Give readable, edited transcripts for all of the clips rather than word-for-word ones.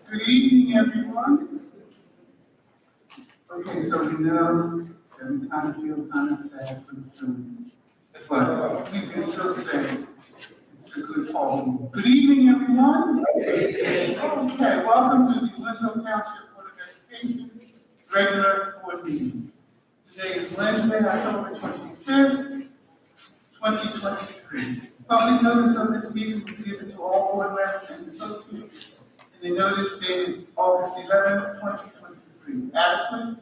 Good evening, everyone. Okay, so we know that we kind of feel kind of sad for the students, but we can still say it's a good fall. Good evening, everyone. Okay, welcome to the Winslow Township Board of Education's regular board meeting. Today is Wednesday, October 25th, 2023. Public notice of this meeting was given to all board members and associates. The notice dated August 11, 2023, adequate,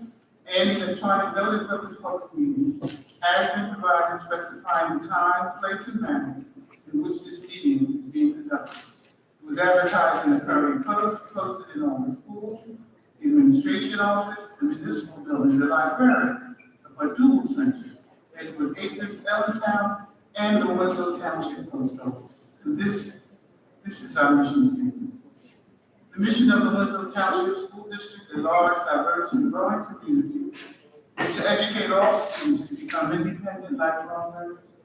and electronic notice of this public meeting has been provided specifying the time, place, and manner in which this meeting is being conducted. It was advertised in the Courier Post, posted in all the schools, the administration office, the municipal building, the library, the Badul Center, Edward Acres, Ellentown, and the Winslow Township Post Office. And this is our mission statement. The mission of the Winslow Township School District, a large, diverse, and growing community, is to educate all students to become independent, lifelong learners,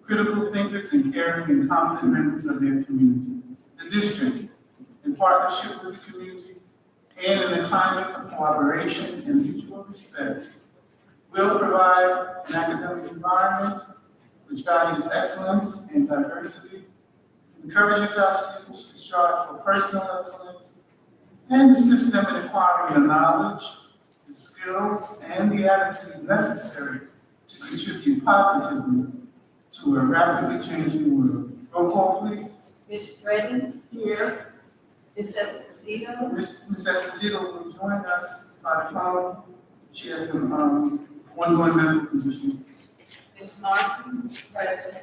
critical thinkers, and caring and confident members of their community. The district, in partnership with the community and in a climate of cooperation and mutual respect, will provide an academic environment which values excellence and diversity, encourages our students to strive for personal excellence, and assist them in acquiring the knowledge, the skills, and the attitudes necessary to contribute positively to a rapidly changing world. Roll call, please. Ms. Redden, Here. Ms. Esposito, Ms. Esposito will join us by phone. She has an ongoing medical condition. Ms. Martin, present.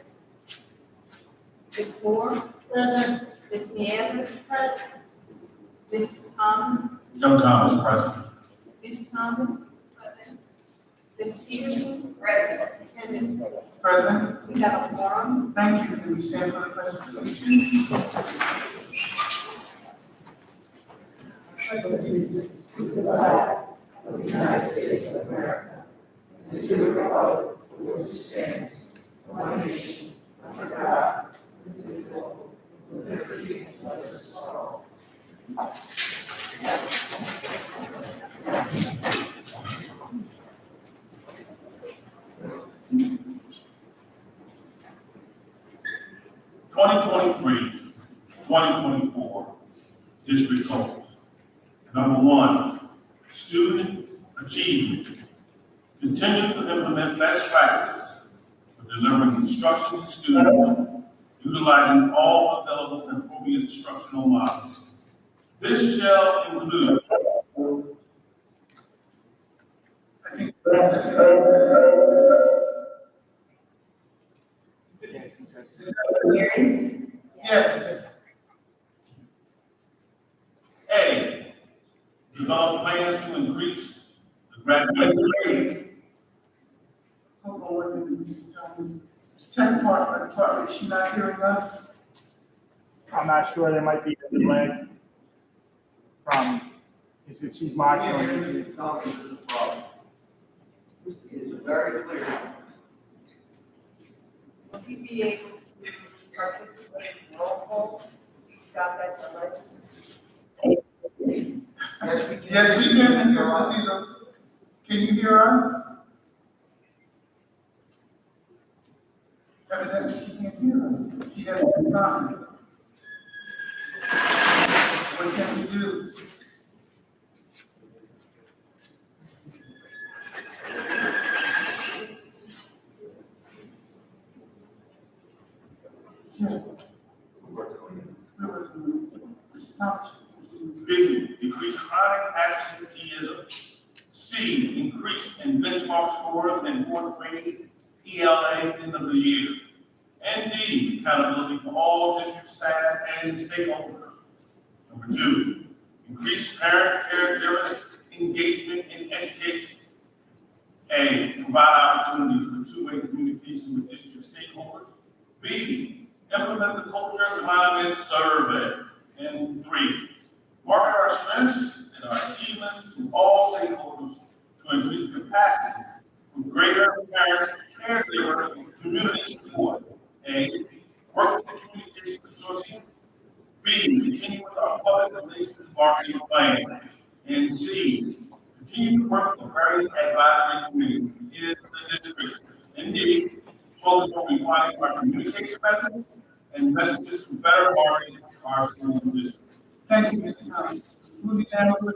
Ms. Moore, Present. Ms. Neander, present. Mr. Thomas, Joe Thomas, present. Ms. Thomas, present. Ms. Peterson, present. And Ms. Phillips. Present. We have a forum. Thank you. Can we stand for the pledge of allegiance? To the flag of the United States of America, and to the republic for which it stands, one nation, under God, indivisible, with liberty and justice for all. 2023-2024 2024 district goals. Number one, student achievement. Continue to implement best practices for delivering instruction to students, utilizing all available and appropriate instructional models. This shall include I think yes. A, develop plans to increase the graduation rate. Hold on, wait a minute, Mr. Thomas. Second part by department, is she not hearing us? I'm not sure, there might be a delay from, if she's marching on YouTube. Thomas is a problem. It is very clear. Will he be able to participate in roll call? He's got that delay. Yes, we can. Yes, we can, Mrs. Esposito. Can you hear us? Evidently, she can't hear us. She has been talking. What can we do? Yeah. Stop. B, decrease chronic absenteeism. C, increase in benchmark scores and fourth grade ELA end of the year. And D, accountability for all district staff and stakeholders. Number two, increase parent caregiver engagement in education. A, provide opportunities for two-way communication with district stakeholders. B, implement the culture environment survey. And three, market our strengths and our achievements to all stakeholders to increase capacity for greater parent caregiver community support. A, work with the communication consortium. B, continue with our public relations marketing plan. And C, continue to work with the various advisory committees in the district. And D, focus on refining our communication methods and messages to better market our school district. Thank you, Mr. Thomas. Moving down to the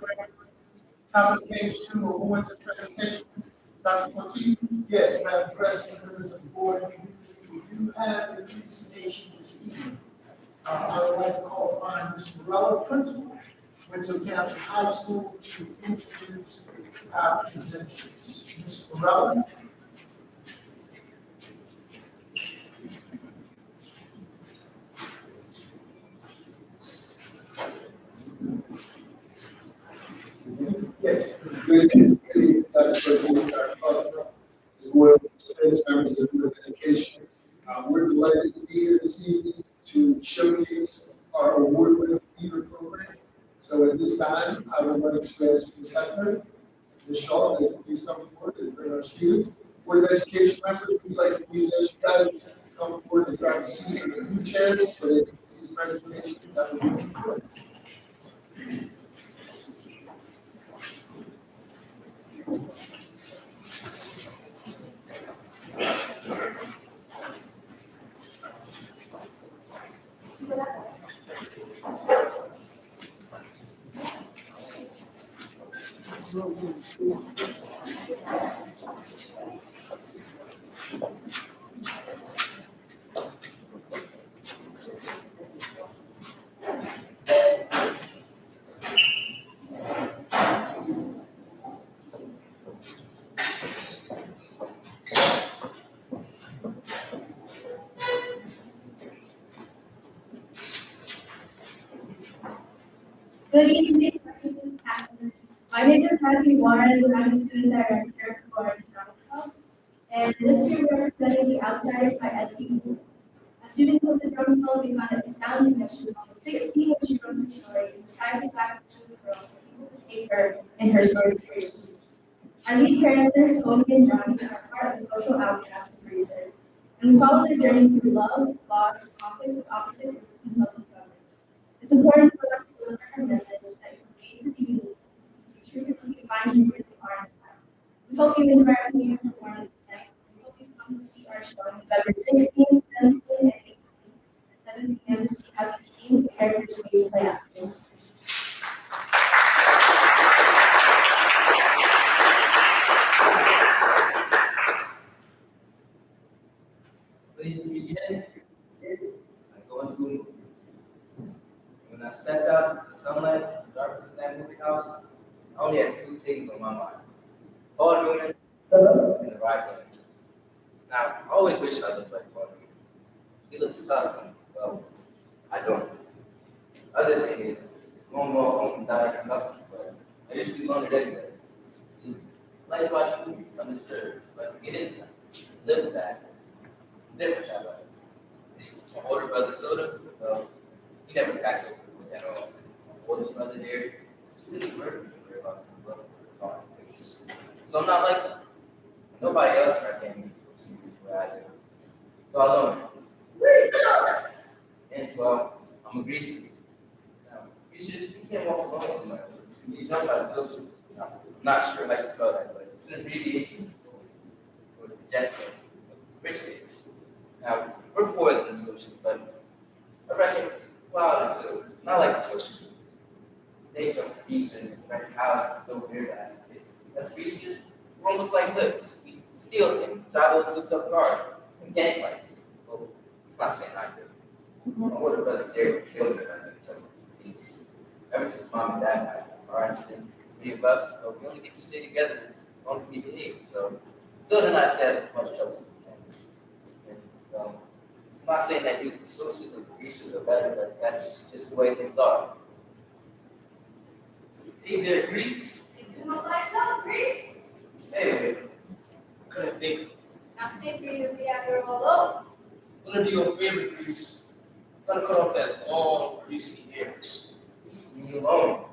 top of page 2, awards and presentations. Dr. Portillo? Yes, Madam President, members of the board, we do have a presentation this evening. I would like to call upon Mr. Morello, Principal, Winslow Township High School, to introduce our presenters. Mr. Morello? Yes. Good evening, Dr. President, Dr. Carter, as well as members of the Board of Education. We're delighted to be here this evening to showcase our award-winning theater program. So at this time, I would like to ask Ms. Heckler, Ms. Shaw, to please come forward and bring our students. Board of Education members, we'd like to please ask you guys to come forward and grab a seat in the new chairs so they can see the presentation that we're doing. Good evening, my name is Matthew Warren, and I'm a student director for Toronto. And this year we're presenting The Outsiders by SU. As students of the drum club, we found it astounding that she was only 16 when she wrote the story, despite the fact that she was a girl, so people escaped her in her story series. Our lead characters, Tony and Johnny, are part of the social outcast of research, and we follow their journey through love, loss, conflicts with opposite groups, and self-discovery. It's important for us to deliver a message that creates a community to be true to who you find you really are. We hope you enjoy our community performance tonight. We hope you come to see our show on November 16th, 17th, and 18th at 7 p.m. to see how these teams characters please play out. Please begin. I go into a movie. When I stepped out into the sunlight, the darkness of that movie house, I only had two things on my mind. Paul Newman and the ride game. Now, I always wish I looked like Paul Newman. He looks tough, and, well, I don't. Other thing is, going to go home and die in nothing, but I usually learn it anyway. See, life watch movies, understood, but get into that, live with that, different that way. See, my older brother Soda, well, he never packs over at all. My oldest brother there, he didn't work very about his brother. So I'm not like them. Nobody else in our family is to what I do. So I learned. And well, I'm a greaser. Now, greasers, you can't walk alone somewhere. You jump out of social. I'm not sure how you spell that, but it's an abbreviation for Jetson, rich kids. Now, we're poorer than the social, but I reckon, well, too. Not like the social. They jump greasers, rent houses, build weird guys. That's greasers. We're almost like this. We steal things, drive those souped up cars, and gang fights. Well, I'm not saying I do. My older brother Derek killed me when I took these. Ever since mom and dad died, our accident, three of us, but we only get to stay together as long as we behave. So and I stay out of much trouble. And, I'm not saying that you the socials or the greasers are better, but that's just the way things are. Hey there, Grease. You know myself, Greece? Hey, couldn't think. Now sit for you to be out here alone. What are your favorite grease? Gotta cut off that long, greasy hair. Leave me alone.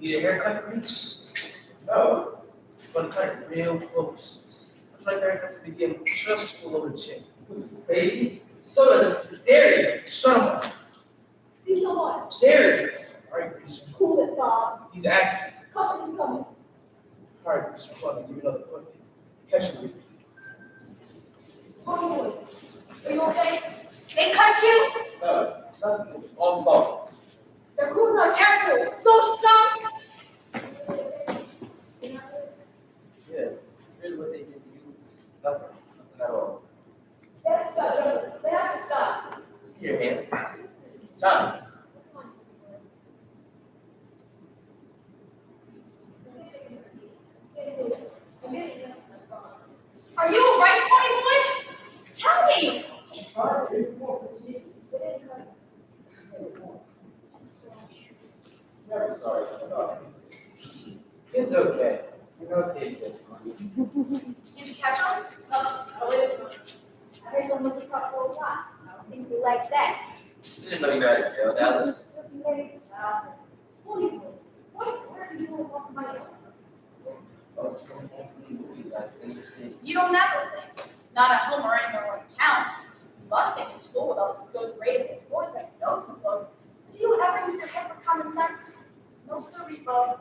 Need a haircut, Grease? No. Gonna cut it real close. I'd like the haircut to begin just below the chin. Crazy? So does Derry. Shut him up. See someone. Derry. All right, Grease. Cool it, Bob. He's asking. Company's coming. All right, Grease. I'm about to give you another push. Catch him. Are you okay? They cut you? No, nothing. On stop. They're cruising our territory. So stop. Yeah, really what they did to you is nothing. Nothing at all. They have to stop. They have to stop. See your hand. Johnny. Are you a right boy? Tell me. Never sorry. It's okay. You're okay, kid. Did you catch on? Oh, it is. I heard them looking for a lot. I don't think you like that. Didn't know you had a jail, Dallas. Where are you doing with my else? I was coming home from the movies. I finished it. You don't never think. Not at home or anywhere when it counts. You must think in school without good grades and boards like notes and books. Do you ever use your head for common sense? No, sir, bro.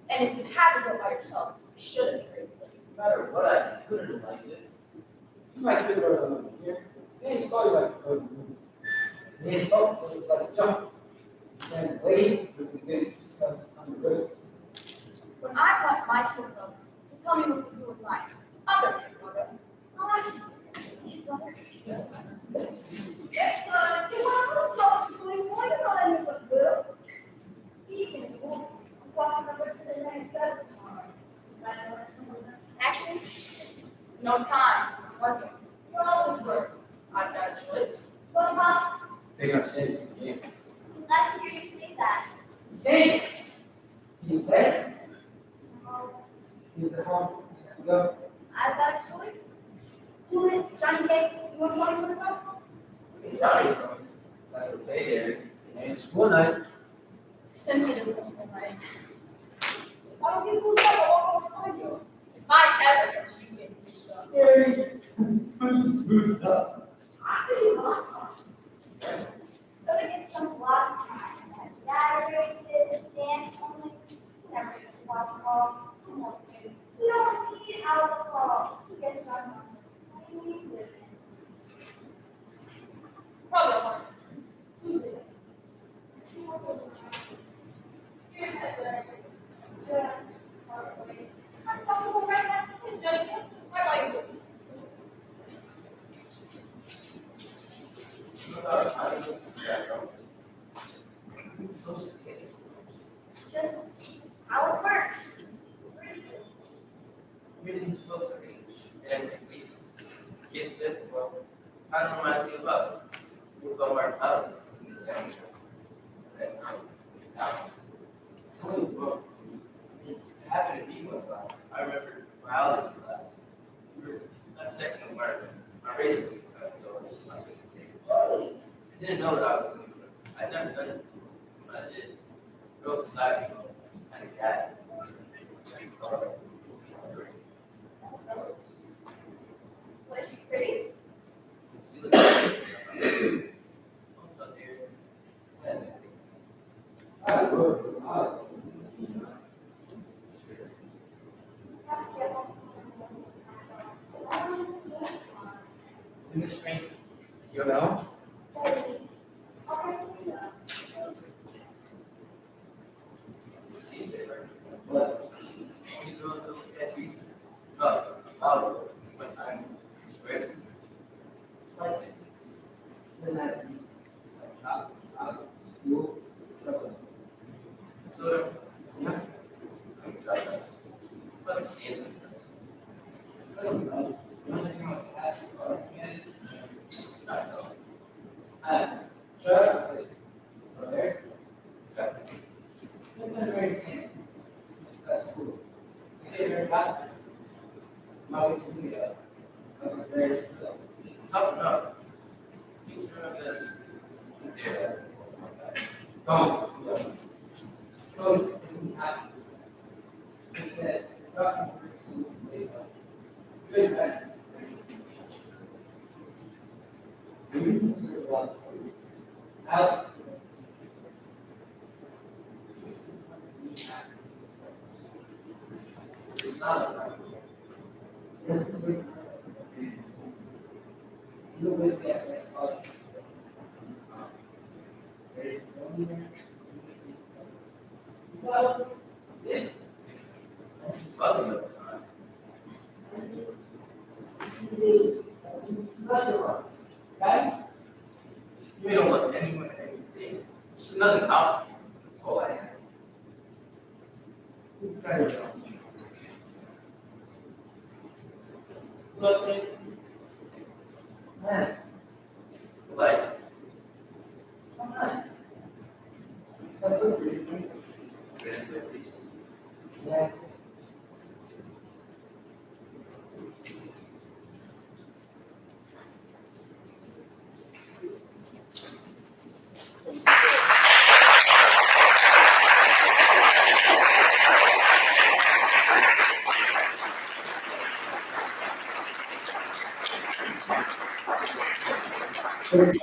And if you had to go by yourself, you should have agreed. No matter what I couldn't have liked it. You might give her a movie here. They ain't started like a good movie. They ain't thought it was like a jump. And wait, but we did come on the good. When I want my kid to tell me what to do with life, other people brother. I'll ask you, brother. Yes, sir. You want to stop doing more than all of us will. Speaking of whom, I'm walking over to the next level. Action? No time. I'm working. You're always working. I've got a choice. So, Mom, They're gonna send it to you. let's hear you say that. Say it! You say it? You said home. Go. I've got a choice. 2 minutes, Johnny Cake. You want to play with the phone? Johnny, that's okay there. And it's one night. Since it is this one night, I don't think who's ever walk over behind you. if I ever get you get this stuff, Scary. Boost up. I see you on time. So to get some lots of time. Ladder races, dance only. Never get to walk home. Come on, Sue. We don't need alcohol. Yes, I'm not. I need this. brother, Social skills. Just how it works. Really spoke for age and expectations. Kids that, well, kind of reminds me of us. We'll go our politics in the town. Well, it happened to be one time. I remember biology class. We were a second of my race group, so it was just my sister. I didn't know that I was going to do it. I'd never done it before. But I did. Go beside me and a cat. Was she pretty? She looked good. What's up, dear? Sad. In the spring, you know? But when you go to look at these, I'll spend time square. Let's see. So, yeah. Let's see it. I don't know. You want to think about cats or candy? I don't know. Sure. There. Okay. It's not very same. That's cool. You get very happy. Now we can do that. Okay, very good. Tough enough. You sure that yeah. Come. Come. Happy. He said, good man. Out. It's not a you will get that out. Well, yeah. That's bugging all the time. Okay? You don't let anyone anything. There's nothing out. That's all I have. Listen. Man. Like. Come on. Yes. And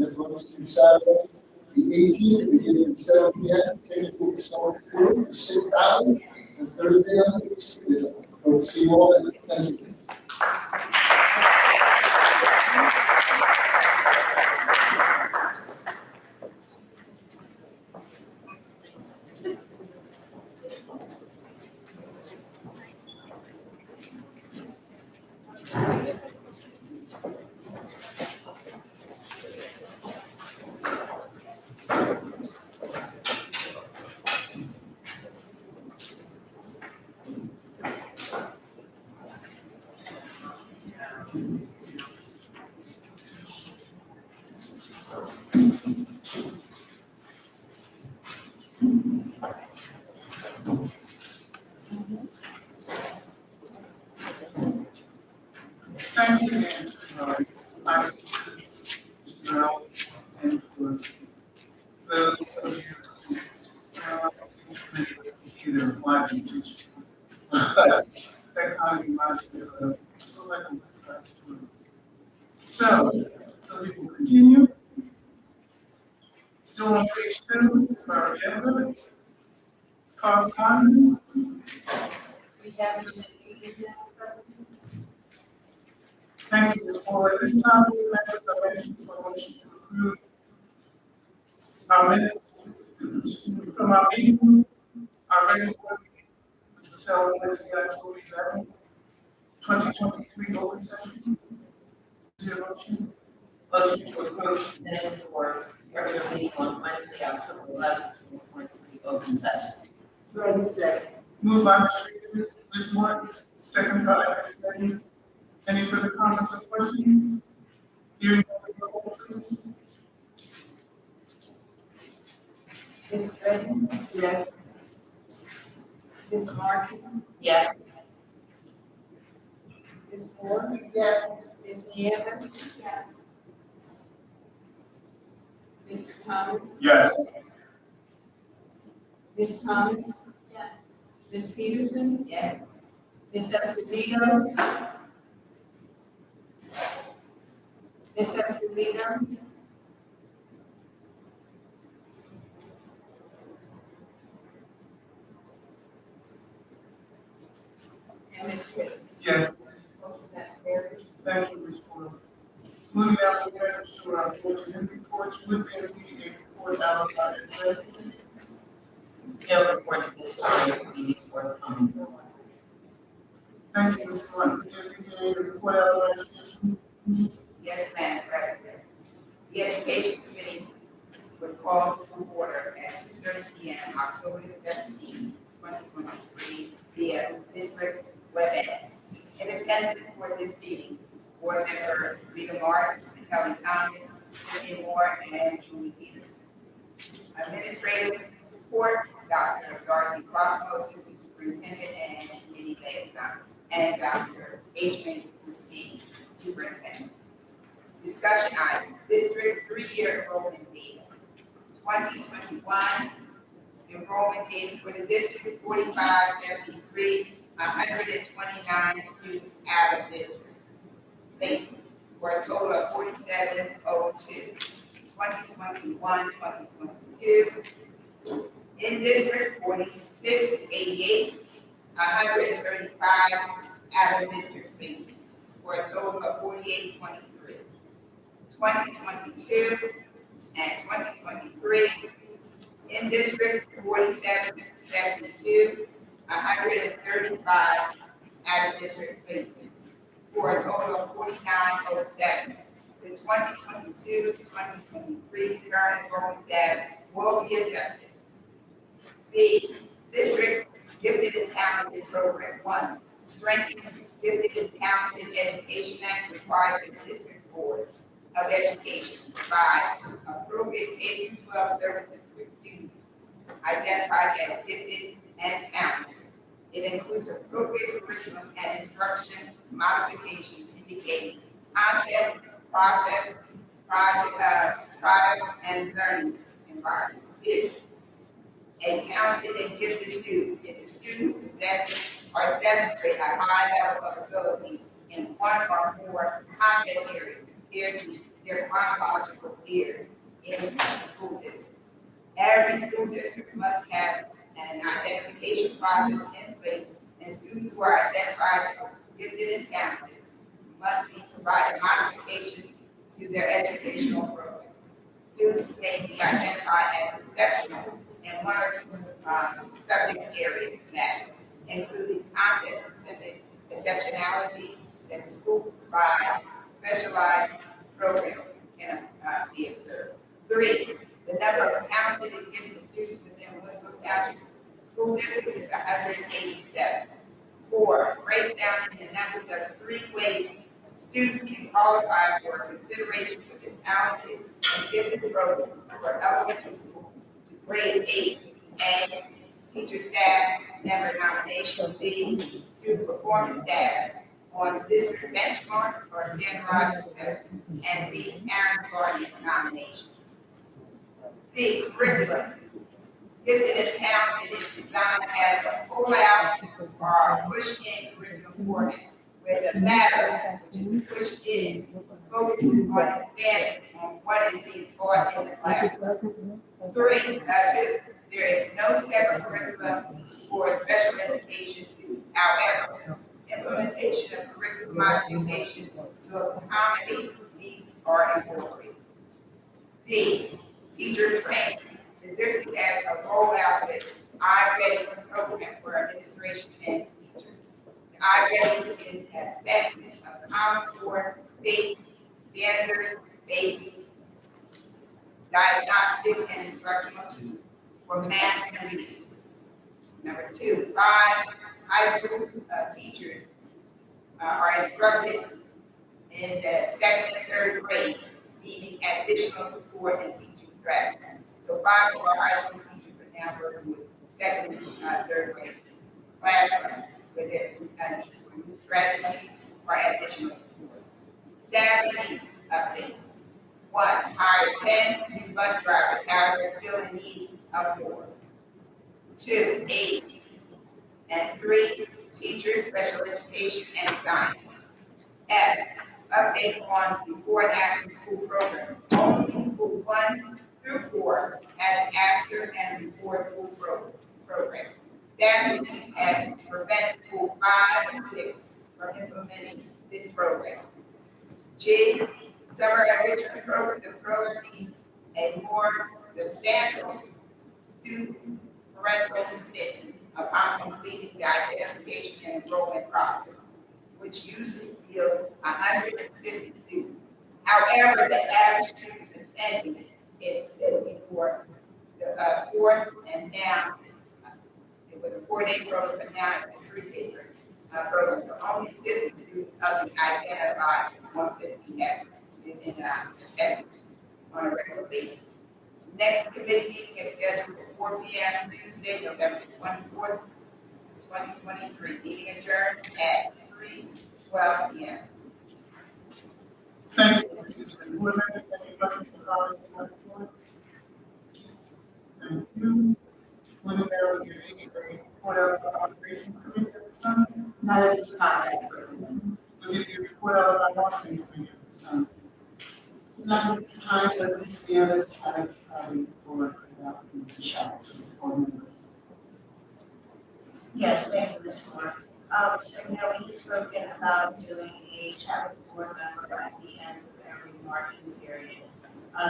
it runs through Saturday, the 18th, beginning at 7 p.m. Tickets will be sold for $6, and Thursday on the 6th. Hope to see you all then. Thank you. Thanks again, my students, Mr. Merrill, and for those of you who either applied to teach. That kind of reminds me of a selective side story. So we will continue. Still on page 2 of our agenda. Correspondence. We have Ms. Egan now present. Thank you, Ms. Moore. At this time, the members are ready for a motion to approve our minutes from our meeting, our regular board meeting, which was held Wednesday, October 11, 2023, open session. Is there a motion? Motion to approve minutes for regular meeting on Wednesday, October 11th, 2023, open session. Ready, second. Moved by Ms. Moore, second by Ms. Reagan. Any further comments or questions? Hearing none, roll please. Ms. Reagan? Yes. Ms. Martin? Yes. Ms. Moore? Yes. Ms. Evans? Yes. Mr. Thomas? Yes. Ms. Thomas? Yes. Ms. Peterson? Yes. Ms. Esposito? Ms. Esposito? And Ms. Pitts? Yes. Motion has carried. Thank you, Ms. Moore. Moving down the items to our board and reports, would there be a report out by the No report at this time, we need forthcoming. Thank you, Ms. Martin. Would there be a report out by education? Yes, Madam President. The Education Committee was called to order at 2:30 p.m. October 17, 2023, via district WebEx. In attendance for this meeting, board member Rita Martin, Kelly Thomas, Cynthia Moore, and Julie Peterson. Administrative support, Dr. Dorothy Crockwell, Assistant Superintendent, and Committee Liaison, and Dr. Adrian Routine, Superintendent. Discussion items, district 3-year enrollment data. 2021 enrollment data for the district 4573, 129 students out of district placement for a total of 4702. 2021, 2022. In district 4688, 135 out of district placement for a total of 4823. 2022 and 2023, in district 4772, 135 out of district placements for a total of 4907. The 2022-2023 current enrollment data will be adjusted. B, district gifted and talented program. 1, strengthening gifted and talented education act requires the district board of education to provide appropriate K-12 services for students identified as gifted and talented. It includes appropriate curriculum and instruction modifications indicating content, process, product, and learning environment. 2, a talented and gifted student is a student who possesses or demonstrates a high level of ability in one or more content areas compared to their chronological peers in the school district. Every school district must have an identification process in place, and students who are identified as gifted and talented must be provided modifications to their educational program. Students may be identified as exceptional in one or two subject areas matter, including content-specific exceptionalities that the school provides. Specialized programs can be observed. 3, the number of talented and gifted students within Winslow Township School District is 187. 4, breakdown in the numbers of 3 ways students can qualify for consideration for the talented and gifted program for elementary school to grade 8. A, teacher staff member nomination. B, student performance data on district benchmarks or standardized assessment. And C, parent guardian nomination. C, curriculum. Gifted and talented is designed as a pull-out or push-in curriculum format, where the latter, which is pushed in, focuses on expanding on what is being taught in the classroom. 2, there is no separate curriculum for special education students. However, implementation of curriculum modifications to accommodate needs or auxiliary. D, teacher training. The district has a rollout with iReady program for administration and teachers. The iReady is a segment of Common Core state standard-based diagnostic and instructional tools for math and reading. Number two, 5 high school teachers are instructed in the second and third grade, needing additional support and teaching strategies. So 5 of our high school teachers are now working with second and third grade classrooms where there's a need for new strategies or additional support. Staffing needs update. 1, hire 10 new bus drivers, however, still in need of more. 2, aides. And 3, teachers, special education, and science. F, update on before and after school programs. Only school 1 through 4 have after and before school program. Staff meetings have prevented school 5 and 6 from implementing this program. G, summer enrichment program. The program needs a more substantial student parental commitment upon completing the identification and enrollment process, which usually yields 150 students. However, the average students attending is 50 for the 4th, and now it was a 4-day program, but now it's a 3-day program. So only 50 students of the identified 150 have been in attendance on a regular basis. Next committee meeting is scheduled for 4 p.m. Tuesday, November 24th, 2023. Meeting adjourned at 3:12 p.m. Thank you. Board members, any questions or comments on the report? Thank you. Would you know your report out of the operations committee at this time? Not at this time, Madam President. Will you report out of the marketing committee at this time? Not at this time, but Ms. Davis has a report about the shots of board members. Yes, thank you, Ms. Moore. So, you know, we had spoken about doing a chat with the board member at the end of every marketing period.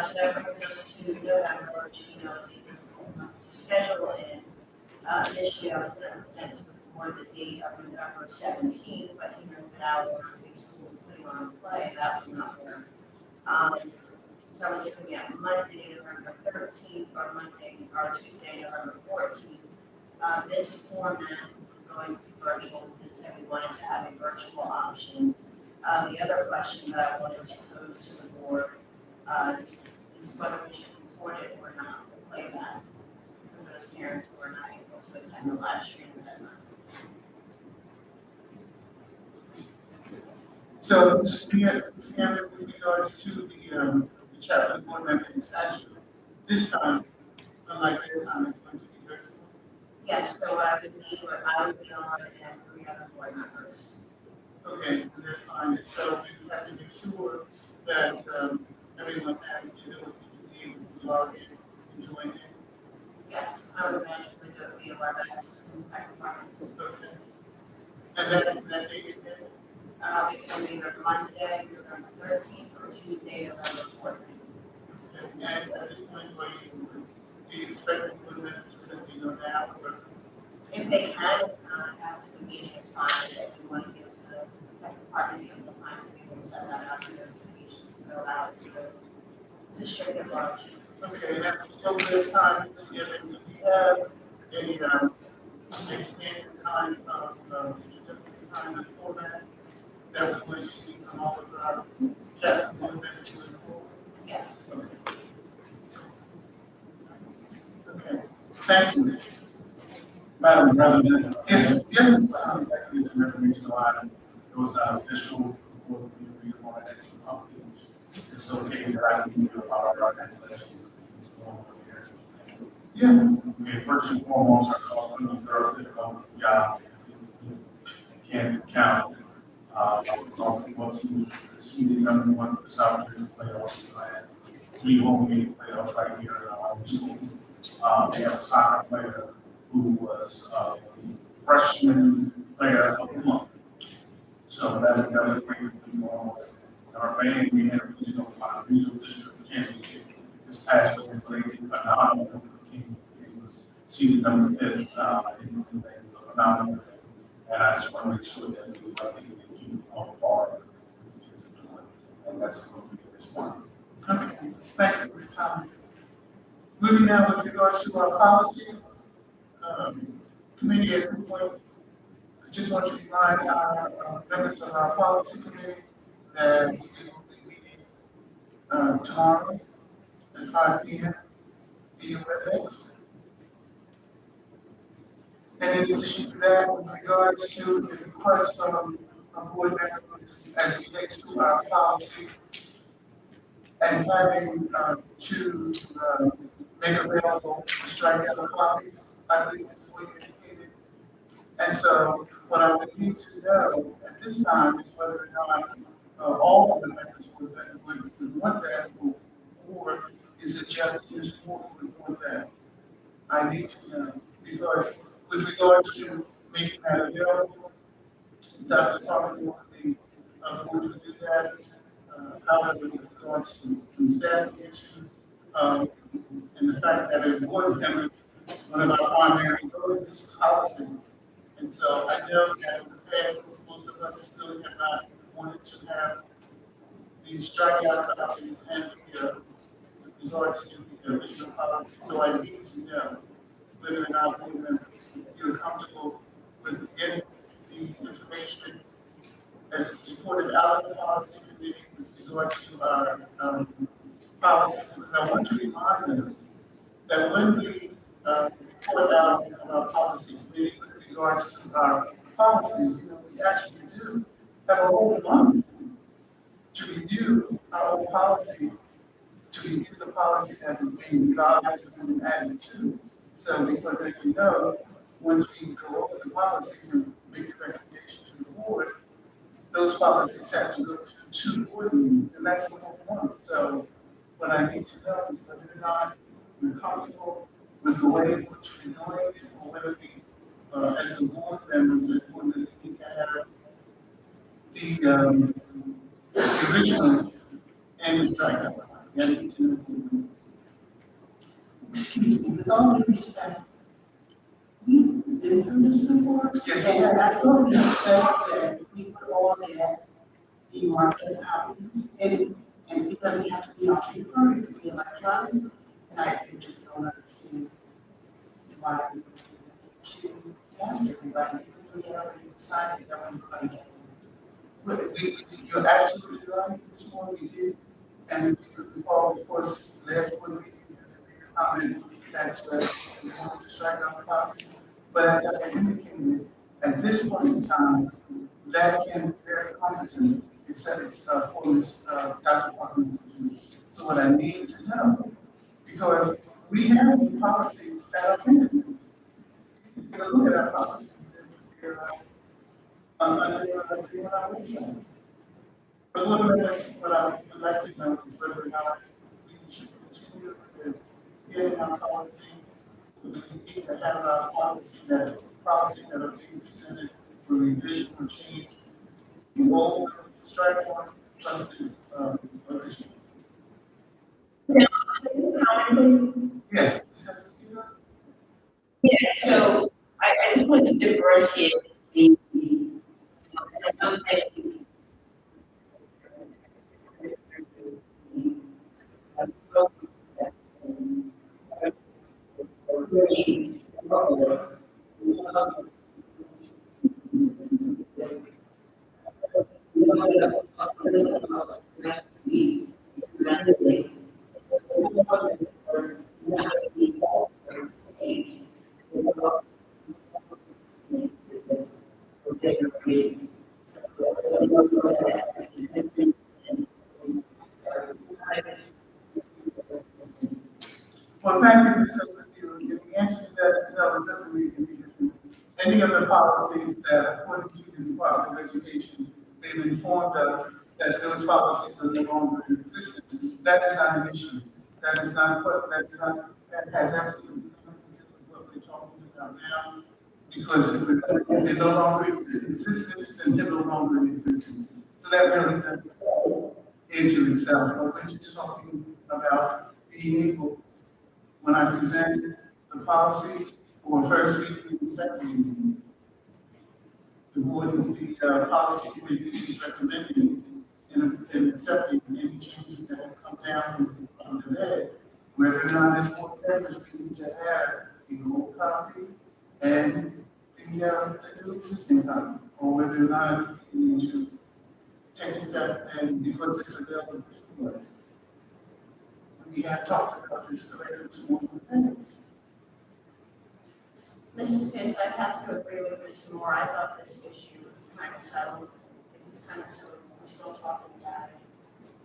So that brings us to November, which we know is a difficult month to schedule in. Initially, I was going to present to the board the date of November 17th, but you know, that our big school putting on a play, that would not work. So I was looking at Monday, November 13th, or Monday, or Tuesday, November 14th. This format was going to be virtual, we did say we wanted to have a virtual option. The other question that I wanted to pose to the board is whether we should record it or not, the playback for those parents who are not able to attend the live stream at that time. So, Mr. Cameron, with regards to the chat with the board member, it's actually, this time, unlike this time, it's going to be virtual. Yes, so I would need, or I would be on, and 3 other board members. Okay, that's fine. So we have to make sure that everyone has the ability to be able to log in and join in. Yes, I would imagine we do it via WebEx in the tech department. Okay. And that date is there? We can do either Monday, November 13th, or Tuesday, November 14th. And at this point, do you expect the board members to let me know now? Or? If they can, after the meeting is fine, if you want to give the tech department the ample time to be able to set that up, and notifications to go out to the district at large. Okay, so this time, we have a standard kind of certificate kind of format that we're going to see from all of our chat board members moving forward. Yes. Okay, thank you. Madam President. Yes, Mr. Hunter, that gives some information on it was not official for the reason why that's companies. It's okay that I can give you about our list. Yes. Okay, first and foremost, our cost of the girl did come from job. Can't count. We want to see the number one for the South Division playoffs. I had 3 home game playoffs right here in our home school. They have a soccer player who was the freshman player of the month. So that was great for them all. Our band, we had a regional district championship this past week, and they did phenomenal. It was seated number 5th, in the phenomenal. And I just want to make sure that we keep on par. And that's going to be this one. Okay, thank you, Mr. Thomas. Moving now with regards to our policy, committee at this point, I just want to remind our members of our policy committee that we will be meeting tomorrow at 5 p.m. via WebEx. And in addition to that, with regards to the request from our board members as it relates to our policies and having to make available the strikeout copies, I believe is what you indicated. And so what I would need to know at this time is whether or not all of the members would want that, or is it just Ms. Moore who would want that? I need to know, because with regards to making that available, Dr. Carter will be going to do that. However, with regards to some staffing issues, and the fact that as board members, one of our primary goals is policy. And so I know that in the past, most of us really have not wanted to have these strikeout copies and with regards to the original policy. So I need to know whether or not board members, you're comfortable with getting the information as reported out of the policy committee with regards to our policy, because I want to remind us that when we report out of our policy committee with regards to our policies, we actually do have a whole month to review our own policies, to review the policy that is being revised and added to. So, because as you know, once we go over the policies and make a recommendation to the board, those policies have to go to 2 board meetings, and that's the whole point. So what I need to know is whether or not we're comfortable with the way in which we're doing it, or whether we, as the board members, we need to have the original and the strikeout. I need to know. Excuse me, with all due respect, we've been through this before. Yes. And I thought we had said that we would all get the market copies, and it doesn't have to be on paper, it could be electronic, and I just don't understand why we should ask everybody, because we had already decided that we were going to get them. You're absolutely right, which one we did, and we all, of course, last one we did, comment that we want to strike out copies. But as I indicated, at this point in time, that can be very cumbersome, except it's for Ms. Dr. Parker. So what I need to know, because we have the policies at our fingertips. Take a look at our policies that are under our website. But what I would like to know is whether or not we should continue with getting our policies. We need to have our policies that are being presented for revision or change. The old strike one plus the original. Yes. Yeah, so I just want to differentiate the, I was saying, Well, thank you, Ms. Castillo. The answer to that is no, it doesn't make any difference. Any of the policies that, according to the Department of Education, they've informed us that those policies are no longer in existence. That is not an issue. That has absolutely nothing to do with what we're talking about now. Because if they're no longer in existence, then they're no longer in existence. So that really doesn't answer itself. But we're just talking about being able, when I present the policies for first reading and second reading, the board, the policy committee is recommending and accepting any changes that have come down from the ed. Whether or not this board members need to have the old copy and the new existing copy, or whether or not we need to take a step and because it's available to us. We have talked about this correctly this morning. Mrs. Pitts, I'd have to agree with Ms. Moore. I thought this issue was kind of settled. It was kind of settled. We're still talking about it.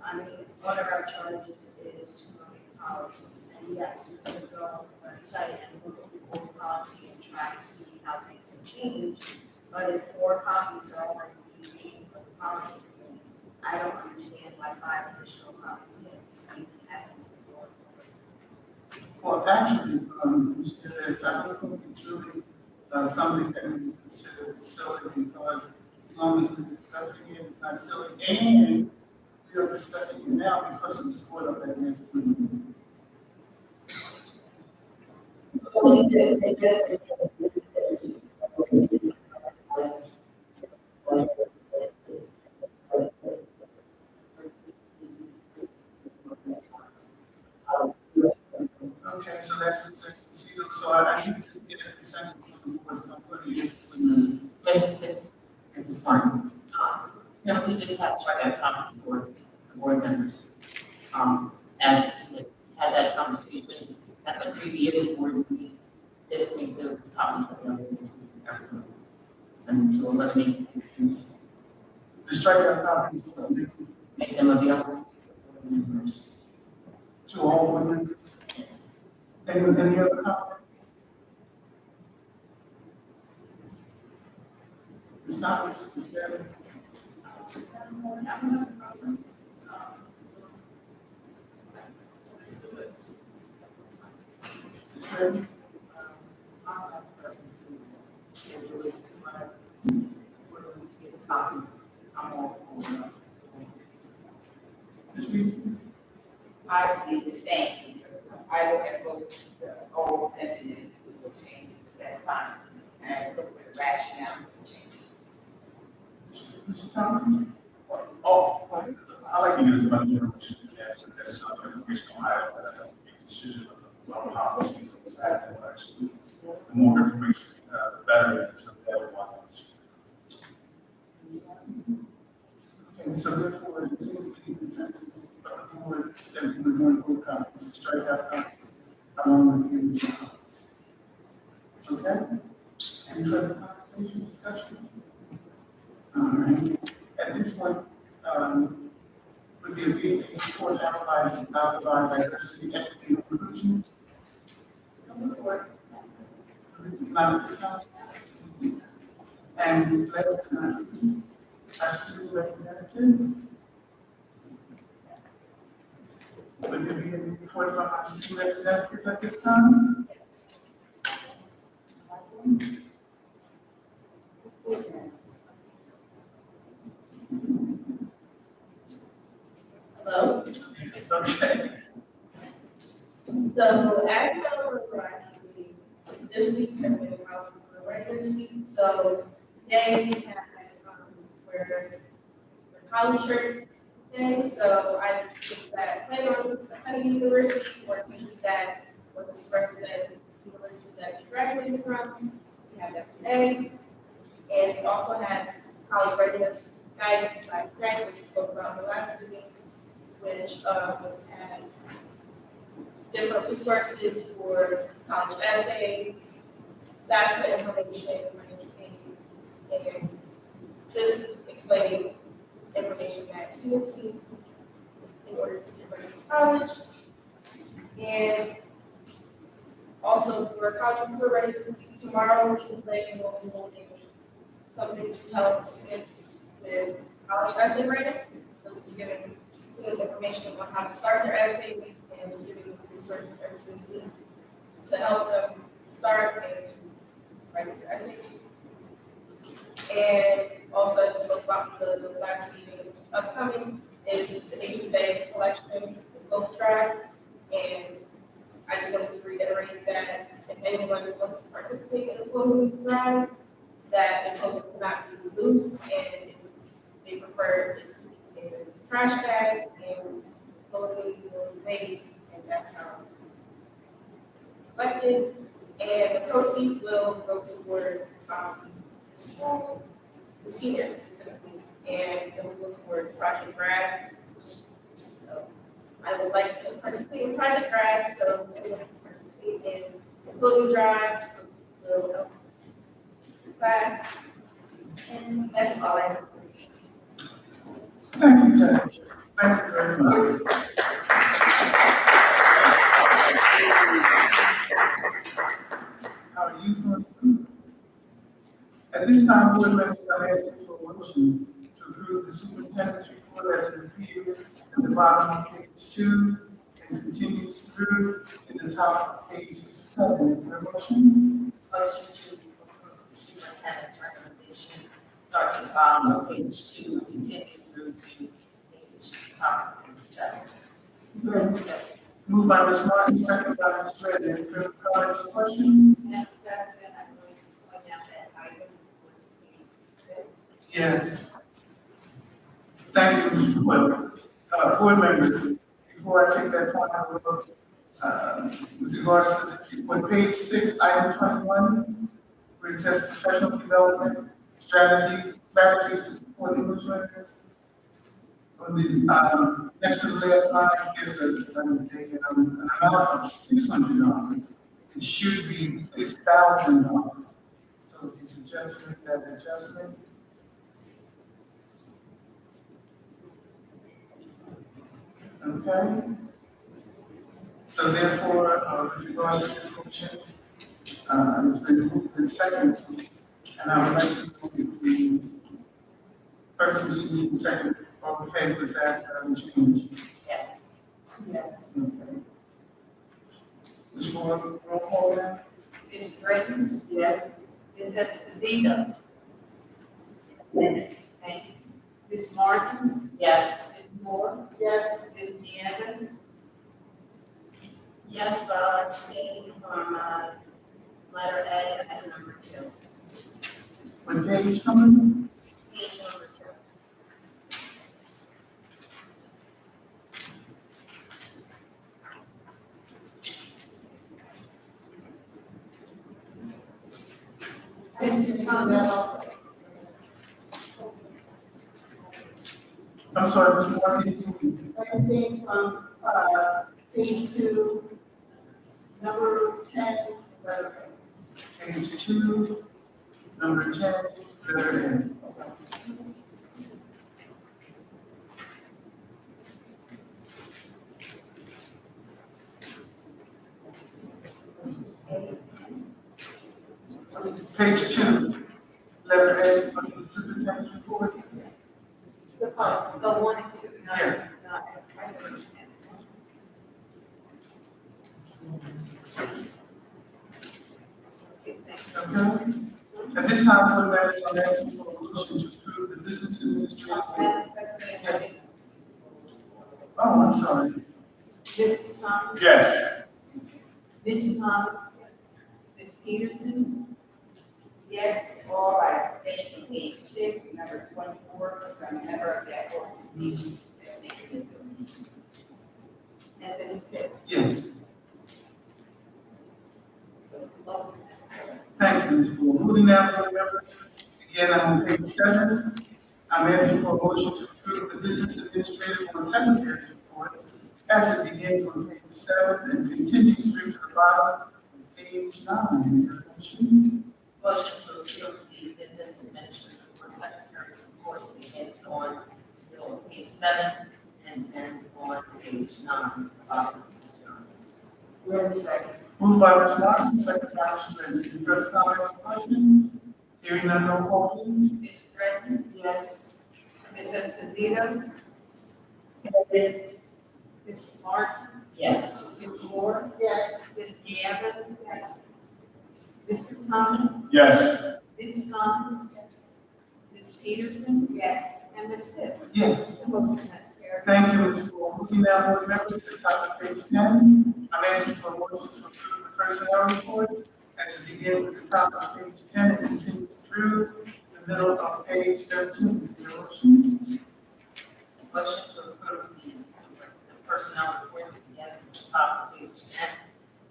I mean, one of our charges is to look at policy. And yes, you can go on the website and look at the old policy and try to see how things have changed. But if 4 copies are already being made for the policy committee, I don't understand why 5 additional copies can't be added to the board. Well, actually, Mr. Lewis, I don't think it's really something that we consider silly because as long as we're discussing it, it's not silly. And we are discussing it now because it was brought up at next meeting. Okay, so that's consistency. So I need to get a consensus from the board. So I'm going to ask for the Mrs. Pitts, at this time. no, we just had to strike out conference board, board members. As we had that conversation at the previous board meeting, this week there was copies available to everyone. And to eliminate confusion, The strikeout copies make them available to board members. to all board members. Yes. Any other comments? It's not, Mr. Chairman. Mr. Chairman? Ms. Peterson? I would be the same, because I look at both the old and the new, so we'll change that fine, and look for the rationale for the change. Mr. Thomas? Oh, I like to use my information, that's some information I have, make decisions on policies, exactly what I should do. The more information, the better, so that one. Okay, so therefore, it seems to be consensus of the board that we would want to vote copies, to strike out copies, along with the original copies. Okay? Any further conversation, discussion? All right, at this point, would there be a report outlined by diversity, equity, and inclusion? Not at this time. And last but not least, our student representative. Would there be a report from our student representative at this time? Hello? Okay. So as you know, last week, this week has been college readiness week. So today we have we're college shirt day. So I just that plan on attending university or teachers that want to represent the university that we graduated from. We have that today. And we also had college readiness guidance last night, which we spoke about in the last meeting, which had different resources for college essays, FAFSA information, and just explaining information that students need in order to get ready for college. And also for college prepare readiness week tomorrow, we will be holding something to help students with college essay writing. So it's giving students information on how to start their essays and just giving them resources everything they need to help them start and to right here, I think. And also, as I spoke about the last meeting upcoming, is the HSA collection boat drive. And I just wanted to reiterate that if anyone wants to participate in the clothing drive, that the clothing cannot be loose, and they prefer it to be in trash bags and clothing will be made, and that's how collected. And the proceeds will go towards the school, the seniors specifically, and it will go towards Project Grad. So I would like to participate in Project Grad, so I would like to participate in the clothing drive, so class, and that's all I have. Thank you, Judge. Thank you very much. How are you feeling? At this time, board members are asking for a motion to approve the superintendent's report as it appears at the bottom of page 2 and continues through to the top of page 7. Is there a motion? Motion to approve the superintendent's recommendations, starting at the bottom of page 2, continues through to page top of page 7. Moved by Ms. Martin, second by Ms. Reddy. Any further comments or questions? Madam President, I'm going to point out that item would be Yes. Thank you, Mr. Wood. Board members, before I take that point, I will, with regards to this, on page 6, item 21, where it says professional development, strategies to support English learners. On the, next to the last line, there's an amount of $600. It should be $6,000. So if you just make that adjustment. Okay? So therefore, with regards to this motion, it's been moved and seconded, and I would like to know if the persons who need second are okay with that change. Yes. Yes. Okay. Ms. Moore, roll call now? Ms. Britton? Yes. Ms. Esposito? Yes. Thank you. Ms. Martin? Yes. Ms. Moore? Yes. Ms. Nieves? Yes, but I'll abstain from, letter A and number 2. What page number? Page number 2. Mr. Thomas? I'm sorry, Ms. Moore, can you Everything from, page 2, number 10, letter A. page 2, number 10, letter N. Okay. Page 2, letter A, what's the superintendent's report? The 1 and 2, Yeah. Okay? At this time, board members, I'm asking for a motion to approve the business administrative. Madam President, Oh, I'm sorry. Mr. Thomas? Yes. Mrs. Thomas? Ms. Peterson? Yes, all I state on page 6, number 24, because I'm a member of that organization. That makes it good. And Ms. Pitts? Yes. Thank you, Ms. Moore. Moving now, board members, again, I'm on page 7. I'm asking for a motion to approve the business administrative and secretary report as it begins on page 7 and continues through to the bottom of page 9. Is there a motion? Motion to approve the business administrative report, secretary's report begins on page 7 and ends on page 9. We're in second. Moved by Ms. Martin, second by Ms. Reddy. Any further comments or questions? Hearing none, roll call please. Ms. Britton? Yes. Ms. Esposito? Ms. Martin? Yes. Ms. Moore? Yes. Ms. Nieves? Yes. Mr. Thomas, Yes. Ms. Thomas, Ms. Peterson, Yes. and Ms. Smith. Yes. The motion has carried. Thank you, Ms. Wall. Moving now, board members, to the top of page 10. I'm asking for a motion to approve the personnel report as it begins at the top of page 10 and continues through the middle of page 13. Is there a motion? Motion to approve the personnel report that begins at the top of page 10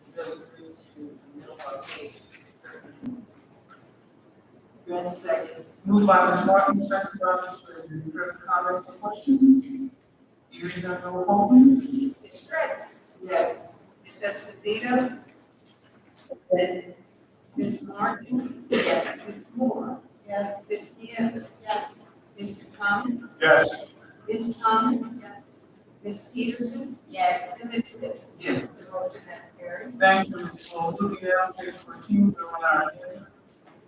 and goes through to the middle of page 13. Grant second. Moved by Ms. Martin, second by Ms. Reagan. Any further comments or questions? Hearing none, roll call please. Ms. Stratton, Yes. Ms. Esposito, Ms. Martin, yes. Ms. Moore, Yes. Ms. Nieves, yes. Mr. Thomas, Yes. Ms. Thomas, yes. Ms. Peterson, yes. And Ms. Smith. Yes. The motion has carried. Thank you, Ms. Wall. Moving down, page 14, we're on our agenda.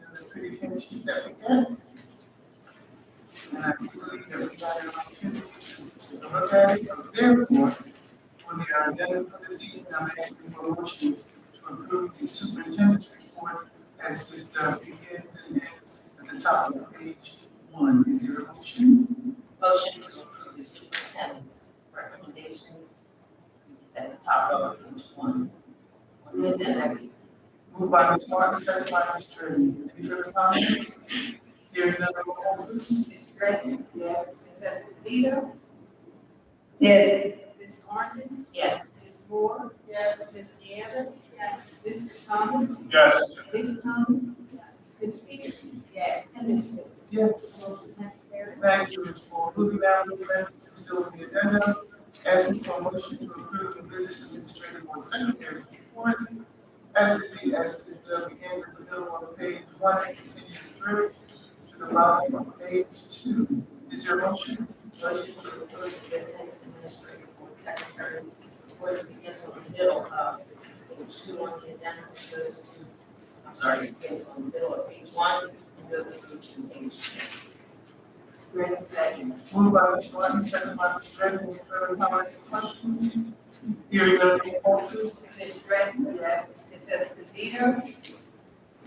And the pretty pin sheet that we get. And I believe that we got an opportunity to look at it, so therefore, on the agenda for this evening, I'm asking for a motion to approve the superintendent's report as it begins and ends at the top of page 1. Is there a motion? Motion to approve the superintendent's recommendations at the top of page 1. Grant second. Moved by Ms. Martin, second by Ms. Stratton. Any further comments? Hearing none, roll call please. Ms. Stratton, Yes. Ms. Esposito, Yes. Ms. Martin, yes. Ms. Moore, yes. Ms. Nieves, yes. Mr. Thomas, Yes. Ms. Thomas, Ms. Peterson, yes. And Ms. Smith. Yes. Motion has carried. Thank you, Ms. Moore. Moving down to the members still on the agenda, asking for a motion to approve the business administrative board secretary's report as it begins at the middle of page 1 and continues through to the bottom of page 2. Is there a motion? Motion to approve the business administrative board secretary report that begins on the middle of page 2 on the agenda and goes to, I'm sorry, it begins on the middle of page 1 and goes through to page 2. Grant second. Moved by Ms. Martin, second by Ms. Stratton. Any further comments or questions? Hearing none, roll call please. Ms. Stratton, yes. Ms. Esposito,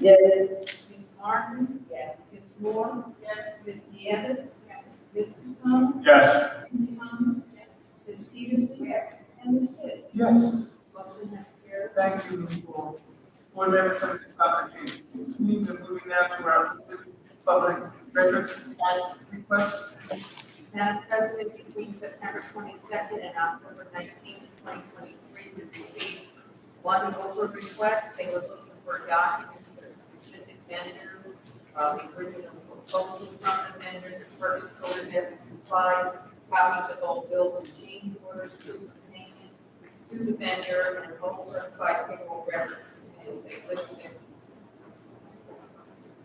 Yes. Ms. Martin, yes. Ms. Moore, yes. Ms. Nieves, yes. Mr. Thomas, Yes. Ms. Thomas, yes. Ms. Peterson, yes. And Ms. Smith. Yes. Motion has carried. Thank you, Ms. Moore. Board members, at the top of page 14, we're moving now to our public records act request. Madam President, between September 22nd and October 19th, 2023, we received one over request. They were looking for documents for specific vendors. The original proposal from the vendor, the purchase order that was supplied, copies of all bills and change orders, proof of payment to the vendor, and all certified payroll records. And they listed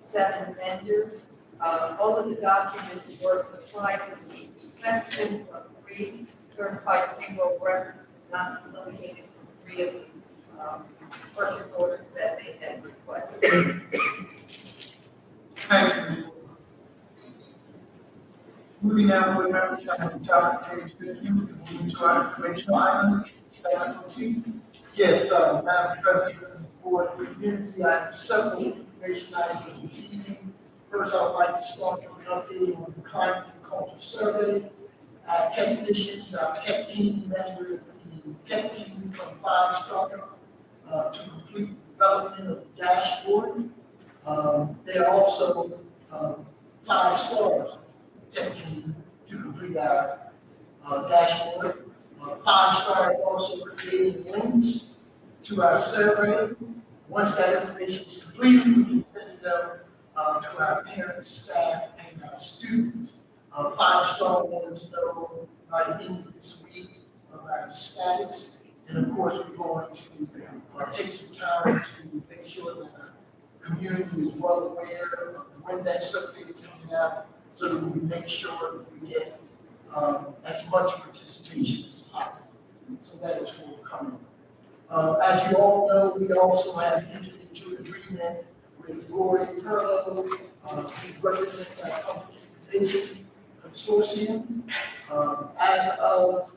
7 vendors. All of the documents were supplied with the exception of 3 certified payroll records not located from 3 of the purchase orders that they had requested. Thank you, Ms. Moore. Moving now, board members, at the top of page 15, moving to our informational items. Item 14. Yes, Madam President, Board Community, I have several information items this evening. First, I would like to start with an update on the climate and culture survey. Technicians, tech team members, the tech team from 5-Star to complete the development of the dashboard. They are also 5-Star tech team to complete our dashboard. 5-Star is also creating links to our survey. Once that information is completed, we can send them to our parents, staff, and our students. 5-Star will let us know by the end of this week of our status. And of course, we're going to take some time to make sure that our community is well aware of when that survey is coming out, so that we can make sure that we get as much participation as possible. So that is forthcoming. As you all know, we also have entered into an agreement with Roy Perlow, who represents our public information consortium. As of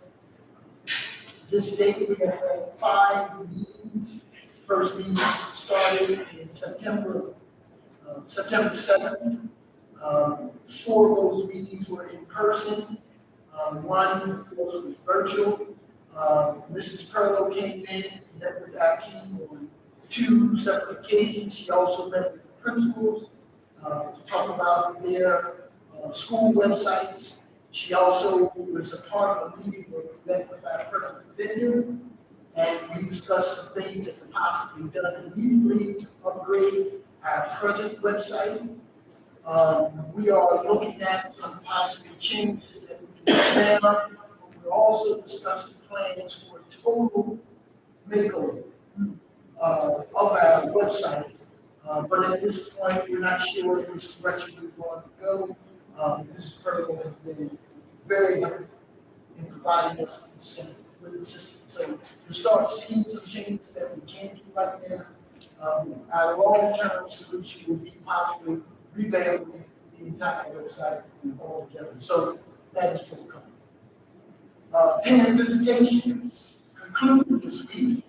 this date, we have had 5 meetings first meeting started in September 7th. 4 of those meetings were in person. One, of course, was virtual. Mrs. Perlow came in, met with our team on 2 separate occasions. She also met with the principals to talk about their school websites. She also was a part of a meeting where we met with our president vendor, and we discussed some things that could possibly be done immediately to upgrade our present website. We are looking at some possible changes that we can do now. We're also discussing plans for a total makeover of our website. But at this point, we're not sure which direction we're going to go. Mrs. Perlow has been very helpful in providing us with assistance. So we start seeing some changes that we can do right now. Our long-term solution will be possibly revamping the entire website altogether. So that is forthcoming. Parent visitations concluded this week.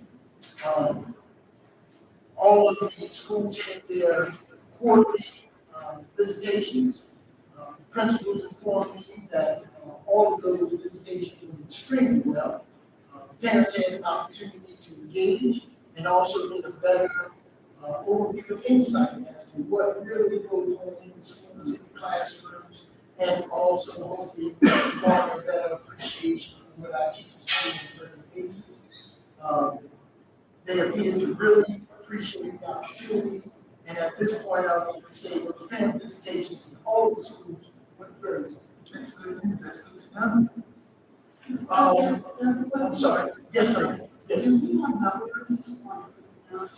All of the schools had their quarterly visitations. Principals informed me that all of those visitations went extremely well. Parents had an opportunity to engage and also get a better overview of insight as to what really goes on in the schools, in the classrooms, and also hopefully garner a better appreciation for what our teachers do on a regular basis. They appear to really appreciate the opportunity, and at this point, I would like to say that parent visitations in all of the schools went very well. That's good news, that's good to know. I'm sorry, yes, ma'am, yes. Do we have numbers on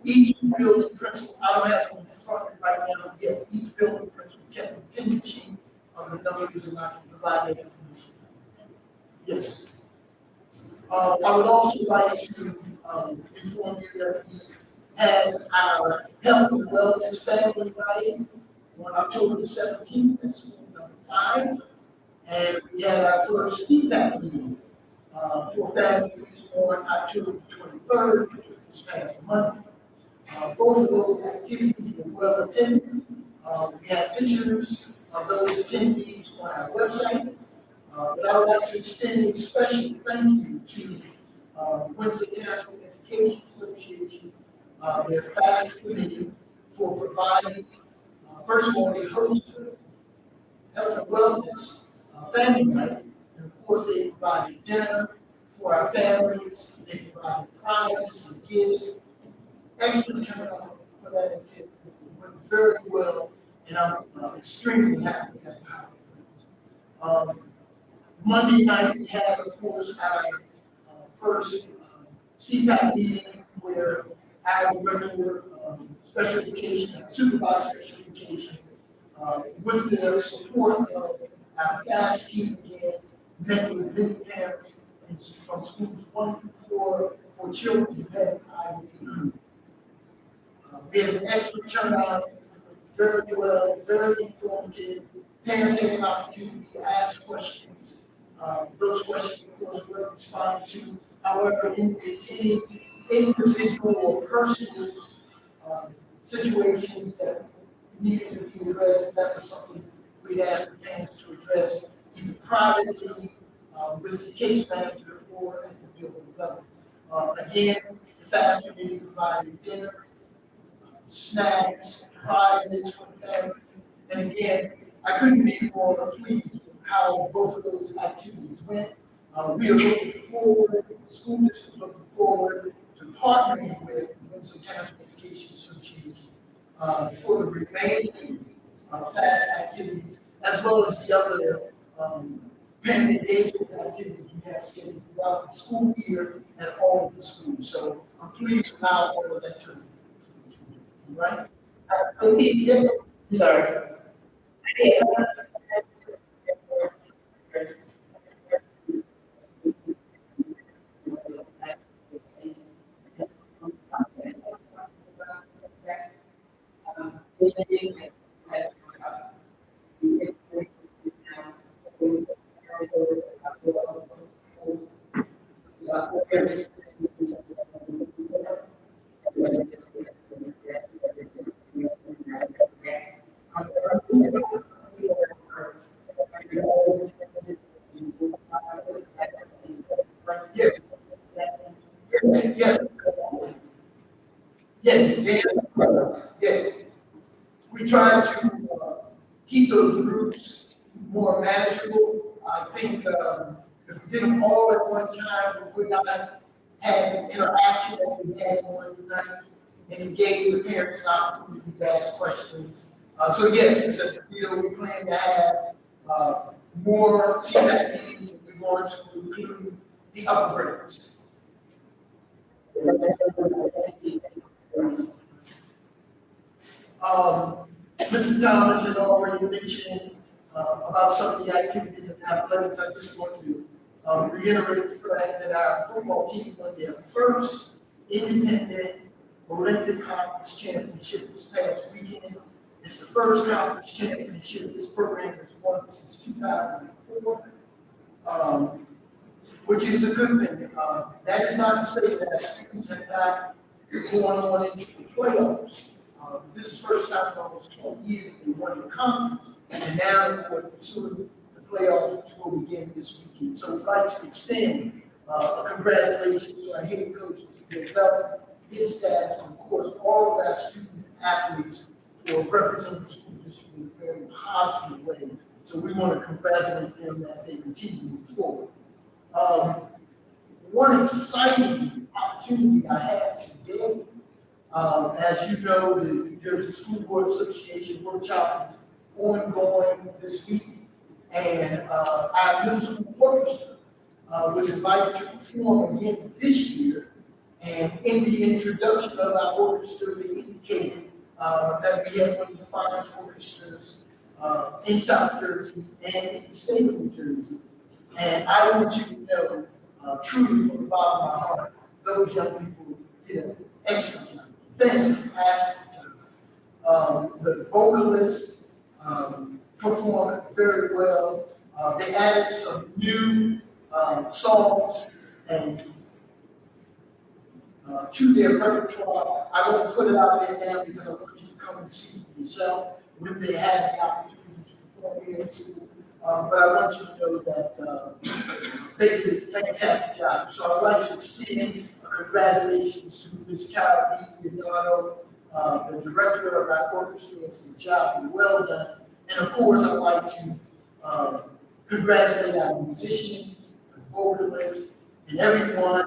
Each building principal, I don't have them in front of me right now, but yes, each building principal kept a 10 sheet of the numbers and I can provide that information. Yes. I would also like to inform you that we had our health and wellness family night on October the 17th at school number 5. And we had our first CPAC meeting for families on October 23rd, which was this past Monday. Both of those activities were well attended. We have pictures of those attendees on our website. But I would like to extend a special thank you to Winslow Township Education Association, their FAST committee, for providing, first of all, they hosted health and wellness family night, and of course they provided dinner for our families, they provided prizes and gifts. Excellent turnout for that activity. It went very well, and I'm extremely happy as to how it went. Monday night, we had, of course, our first CPAC meeting where our director special education and supervisor special education, with the support of our FAST team again, met with many parents from schools 1 through 4 for children who had IEP. We had an excellent turnout, very well, very informative. Parents had an opportunity to ask questions. Those questions, of course, were responded to. However, in any individual or personal situations that needed to be addressed, that was something we'd ask the parents to address either privately with the case manager or at the building level. Again, the FAST committee provided dinner, snacks, prizes for the families. And again, I couldn't be more pleased with how both of those activities went. We are looking forward, the school district is looking forward to partnering with the Winslow Township Education Association for the remaining FAST activities, as well as the other parent engagement activities we have scheduled throughout the school year at all of the schools. So I'm pleased with how all of that turned out. Right? Okay, Yes. sorry. Yes, yes, yes, yes, yes. We try to keep those groups more manageable. I think if we did them all at one time, we would not have the interaction that we had on tonight, and it gave the parents an opportunity to ask questions. So yes, Mr. Vito, we plan to have more CPAC meetings, and we want to include the upper grades. Mr. Thomas had already mentioned about some of the activities in athletics. I just want to reiterate the fact that our football team won their first independent Olympic Conference championship this past weekend. It's the first conference championship this program has won since 2004, which is a good thing. That is not to say that students have not gone on into the playoffs. This is the first time in almost 20 years that they won the conference, and now we're pursuing the playoffs, which will begin this weekend. So we'd like to extend a congratulations to our head coach, Mr. Bell, his staff, and of course, all of our student athletes for representing the school district in a very positive way. So we want to congratulate them as they continue to move forward. One exciting opportunity I had today, as you know, the New Jersey School Board Association workshop is ongoing this week, and our middle school orchestra was invited to perform again this year. And in the introduction of our orchestra, they indicated that we have one of the finest orchestras in South Jersey and in the state of New Jersey. And I want you to know, truly from the bottom of my heart, those young people did an excellent job. Fantastic job. The vocalists performed very well. They added some new songs and to their repertoire. I won't put it out there now because I want you to come and see for yourself when they had the opportunity to perform here in school. But I want you to know that they did a fantastic job. So I'd like to extend congratulations to Ms. Carol Leonardo, the director of our orchestra. It's a job well done. And of course, I'd like to congratulate our musicians, the vocalists, and everyone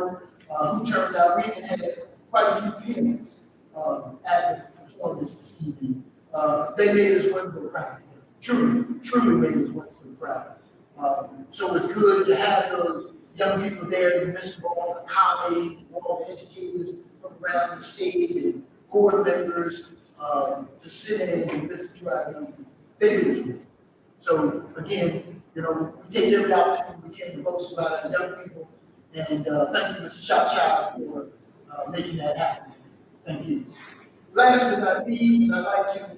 who turned out. We even had quite a few parents at the performance this evening. They made us wonderful proud. Truly made us wonderful proud. So it's good to have those young people there in the midst of all the colleagues, all the educators from around the state, and board members to sit in and listen to our young people. They did it well. So again, you know, we take every opportunity we can to boast about our young people. And thank you, Mr. Cha for making that happen. Thank you. Last but not least, I'd like to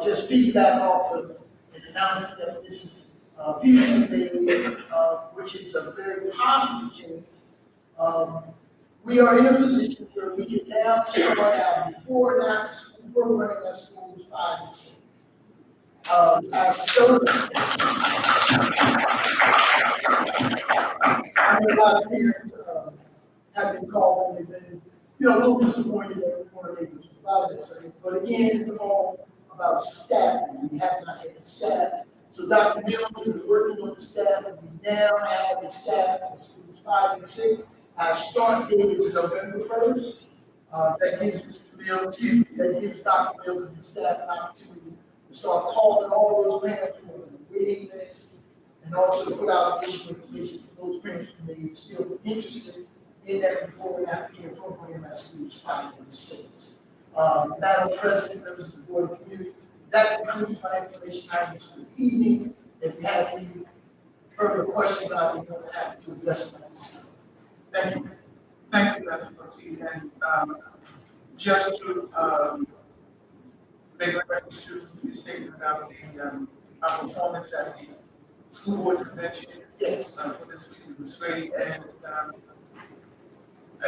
just piggyback off of an announcement that Mrs. Peterson made, which is a very positive change. We are in a position where we can now start our before and after school program at schools 5 and 6. Our students, I know a lot of parents have been called and they've been, a little disappointed that we weren't able to provide this service. But again, it's all about staffing. We have not had the staff. So Dr. Mills has been working on the staff, and we now have the staff for schools 5 and 6. Our start date is November 1st. That gives Mr. Mills, that gives Dr. Mills and the staff an opportunity to start calling all those parents who are on the waiting list, and also put out additional information for those parents who may still be interested in that before and after care program at schools 5 and 6. Madam President, members of the Board of Community, that concludes my information items for the evening. If you have any further questions, I'll be more than happy to address them at this time. Thank you. Thank you, Dr. Cote. And just to make a reference to your statement about our performance at the school board convention. Yes. For this week, it was great. And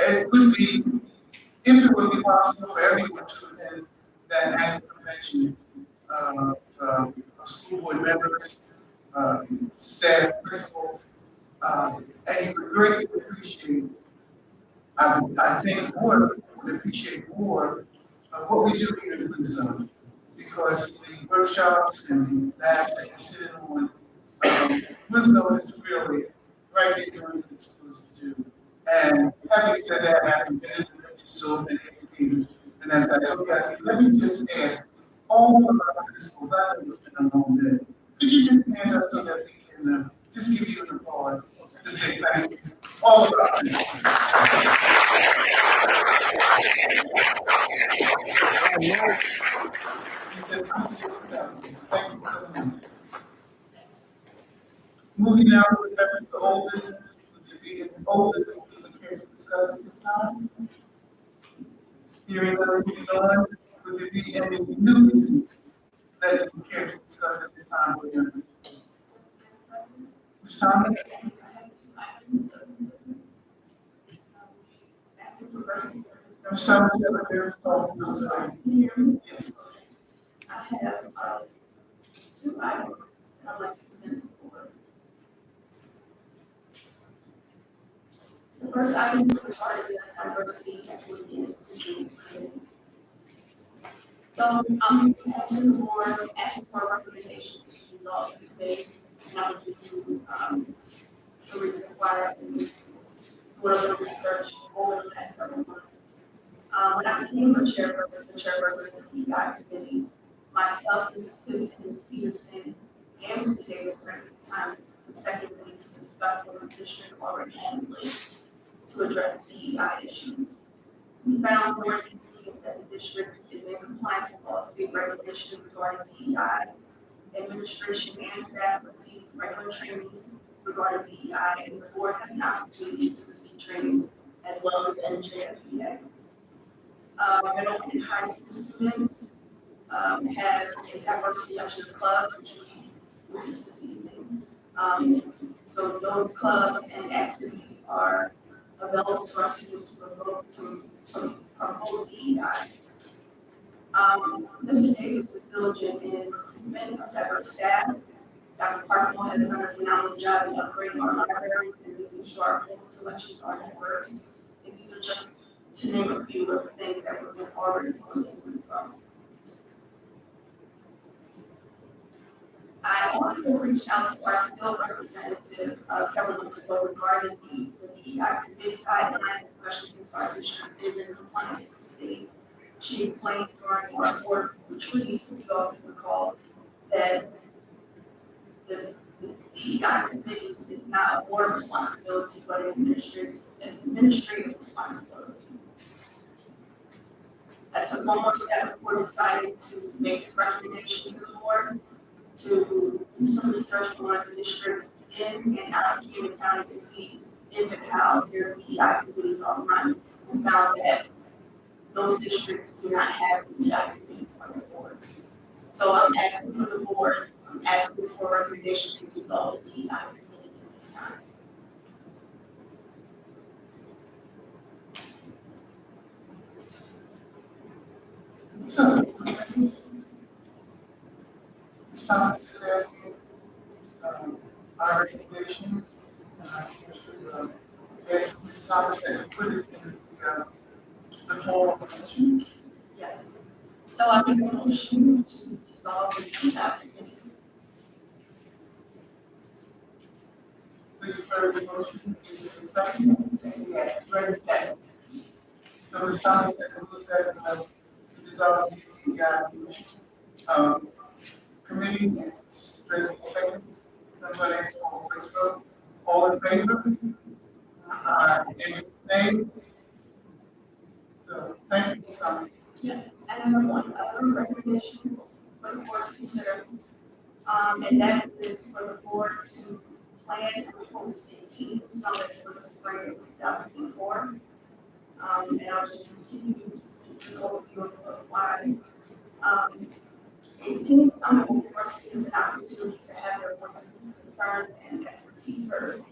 it would be, if it would be possible for everyone to attend that annual convention of school board members, staff, principals, And he would greatly appreciate, I think the board would appreciate more what we do here in Winslow. Because the workshops and the labs that you sit in on, Winslow is really right there doing what it's supposed to do. And having said that, having been in the midst of so many educators, and as I look at it, let me just ask all of our principals, I know it's been a long day. Could you just stand up so that we can just give you an applause to say thank you? All of our principals. Because thank you so much. Moving now with reference to old business, would there be any old business we would care to discuss at this time? Hearing none, moving on, would there be any new business that you would care to discuss at this time with members? Ms. Thomas? Ms. Thomas, you have a very strong voice. Yes. I have, two items that I'd like to present to the board. The first item is regarding the diversity, equity, and inclusion committee. So I'm asking the board, asking for recommendations to resolve the committee, and I will give you, the reason why and do a little research over the last several months. When I became the chairperson of the PEI committee, myself, Ms. Peterson, and Mr. Davis spent times consecutively to discuss what the district already had in place to address DEI issues. We found more easily that the district is in compliance with all state regulations regarding DEI. Administration and staff receive regular training regarding DEI, and the board has an opportunity to receive training as well as NJSBA. Middle and high school students have a diversity action club, which we released this evening. So those clubs and activities are available to our students to promote DEI. Mr. Davis is diligent in recruitment of diverse staff. Dr. Parkman has done a phenomenal job in upgrading our libraries and making sure our book selections are diverse. And these are just to name a few of the things that we've already doing in Winslow. I also reached out to our field representative several months ago regarding the DEI committee guidelines, especially since our district is in compliance with the state. She explained during our board retreat, if you all can recall, that the DEI committee is not a board responsibility, but an administrative responsibility. I took one more step before deciding to make this recommendation to the board to do some research on the districts in and out of Camden County to see if and how their DEI committees are run, and found that those districts do not have DEI committees on their boards. So I'm asking for the board, I'm asking for a recommendation to dissolve the DEI committee at this time. So, some is asking, our recommendation, yes, Ms. Thomas said, put it in the form of motion. Yes. So I make a motion to dissolve the DEI committee. So you heard the motion, is it a second? Yeah, ready, second. So Ms. Thomas said, look at dissolve the DEI committee, and President second. Somebody ask for a voice vote. All in favor? Any nays? So, thank you, Ms. Thomas. Yes, and then one other recommendation for the board to consider, and that is for the board to plan and host a teen summit for the spring of 2024. And I'll just give you just an overview of why. A teen summit will give our students an opportunity to have their voices, concerns, and expertise heard.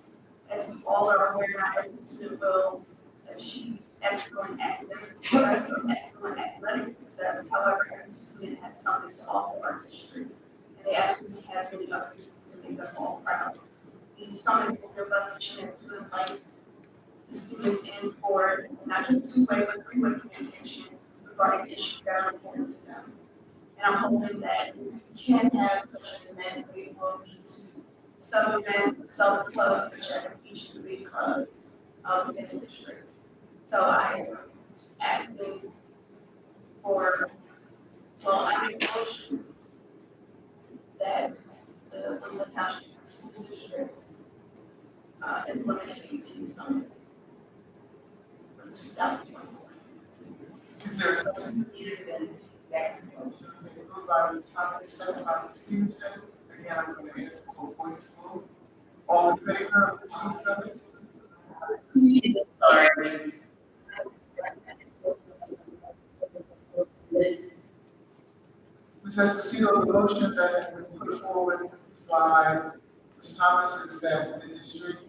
As we all are aware, not every student will achieve excellent academic success or excellent athletic success. However, every student has something to offer our district, and they absolutely have many other reasons to make us all proud. these summits will give us a chance to invite the students in for not just two-way, but three-way communication regarding issues that are important to them. And I'm hoping that we can have such an event, we will lead to some events, some clubs such as each of the big clubs within the district. So I am asking for, well, I make a motion that the Winslow Township School District implement a teen summit for 2024. Is there a second? Years and that. Moved by Ms. Thomas, second by Ms. Peterson. Again, I'm going to ask for voice vote. All in favor of the teen summit? Sorry. Ms. Esposito, the motion that has been put forward by Ms. Thomas is that the district,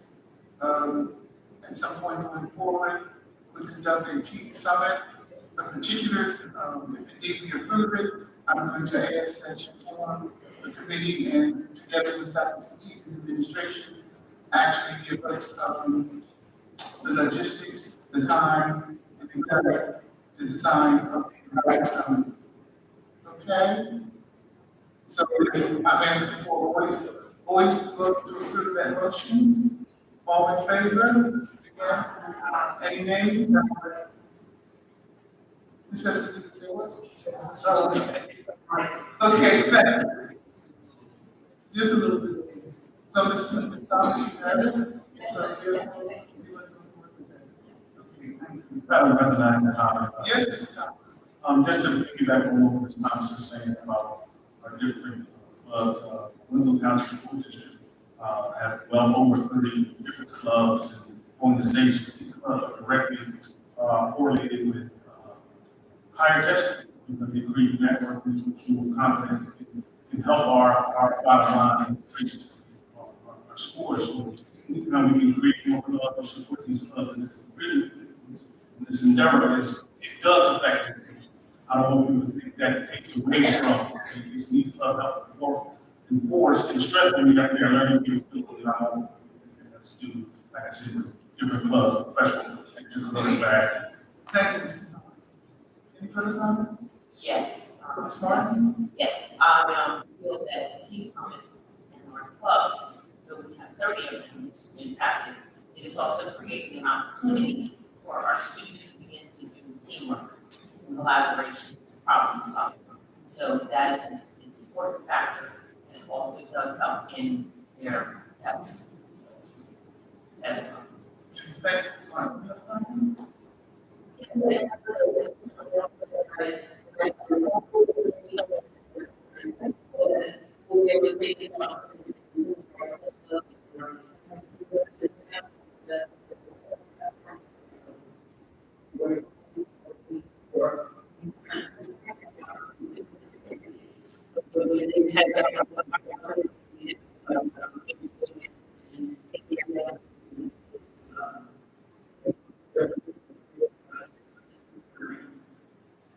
at some point going forward, would conduct a teen summit. The particulars, if indeed we approve it, I'm going to ask that you form the committee and together with Dr. Petit and the administration, actually give us, the logistics, the time, and the design of the summit. Okay? So I'm asking for a voice vote to approve that motion. All in favor? Yeah. Any nays? Ms. Esposito, say what? Oh, okay, thank you. Just a little bit. So, Ms. Thomas, you have it? Yes, So, yes, thank you. okay, thank you. Madam President, I have a comment. Yes, Mr. Thomas. Just to piggyback on what Ms. Thomas is saying about our different clubs, Winslow Township School District, have well over 30 different clubs and organizations, directly correlated with higher testing, the degree networking, social confidence, can help our bottom line increase our scores. So, we can create more clubs, support these clubs, and this endeavor is, it does affect education. I don't want people to think that it takes away from these clubs help enforce and strengthen their learning capability. I don't want to do, like I said, with different clubs, professional, extracurricular. Thank you, Mr. Thomas. Any further comments? Yes. Ms. Martin? Yes, I feel that the teen summit and our clubs, though we have 30 of them, which is fantastic, it is also creating an opportunity for our students to begin to do teamwork, collaboration, problem solving. So that is an important factor, and it also does help in their test skills as well. Thank you, Ms. Martin.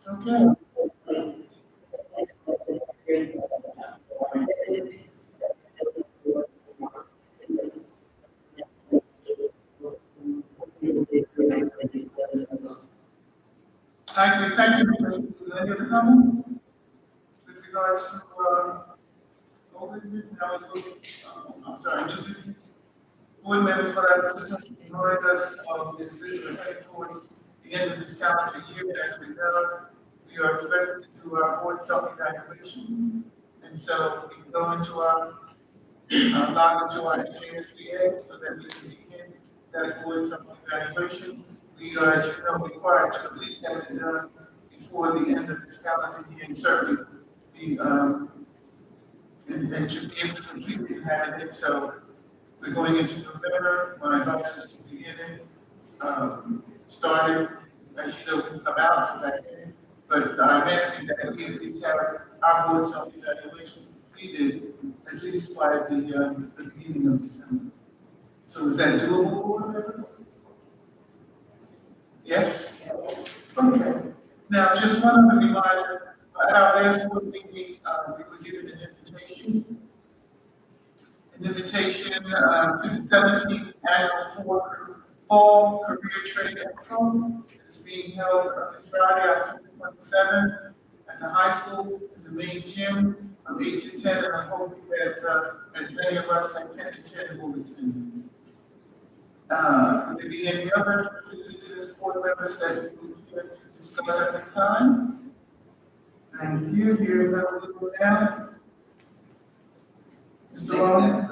Okay. Thank you, Mr. Is there any other comment? With regards to, old business, now we go, I'm sorry, new business. Board members, what I just remind us of is this, we're heading towards the end of this calendar year. As we know, we are expected to do our board self-evaluation. And so we can go into our, log into our NJSBA so that we can begin that board self-evaluation. We are, as you know, required to at least have it done before the end of this calendar year, and certainly the, and to be able to complete it and have it in. So we're going into November. My advice is to begin it, started, as you know, about back in. But I'm asking that we at least have our board self-evaluation completed at least by the beginning of December. So is that doable, board members? Yes? Okay. Now, just one other reminder, at our last board meeting, we were given an invitation invitation to the 17th annual Fall Career Training Expo. It's being held this Friday, October 27th, at the high school in the main gym from 8 to 10, and I'm hoping that as many of us that can attend will attend. Would there be any other business board members that you would like to discuss at this time? Thank you. Hearing none, we will now. Mr. Long.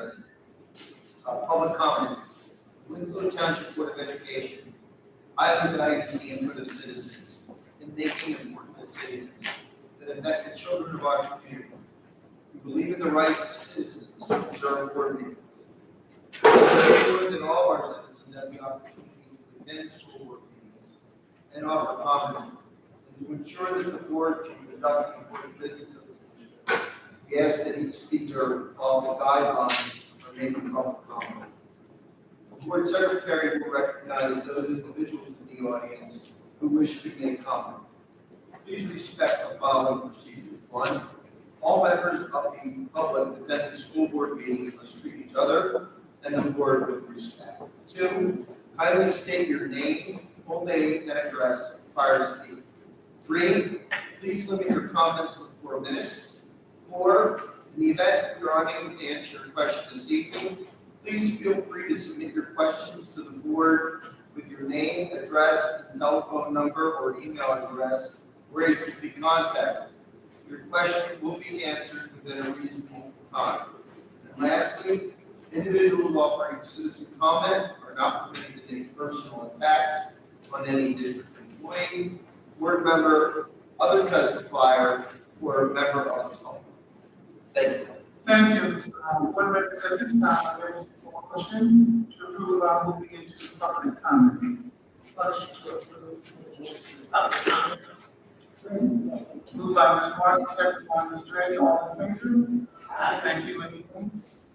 Public comment. Winslow Township Board of Education, highly values the input of citizens in making important decisions that affect the children of our community. We believe in the right of citizens to observe board meetings. We ensure that all our citizens have the opportunity to attend school board meetings and offer comment, and to ensure that the board can conduct the important business of the district. We ask that each speaker follow the guidelines for making public comment. The board secretary will recognize those individuals in the audience who wish to make comment. Please respect the following procedures. 1, all members of the public attending school board meetings must treat each other and the board with respect. 2, kindly state your name, full name, and address prior to speaking. 3, please limit your comments to 4 minutes. 4, in the event we are unable to answer your question this evening, please feel free to submit your questions to the board with your name, address, telephone number, or email address where you can be contacted. Your question will be answered within a reasonable time. And lastly, individuals offering citizen comment are not permitted to make personal attacks on any district employee, board member, other testifier, or a member of the public. Thank you. Thank you, Mr. Long. Board members, at this time, there is a motion to approve our moving into public comment. Motion to approve moving into public comment. Moved by Ms. Martin, second by Ms. Drake, all in favor? Aye. Thank you, any against?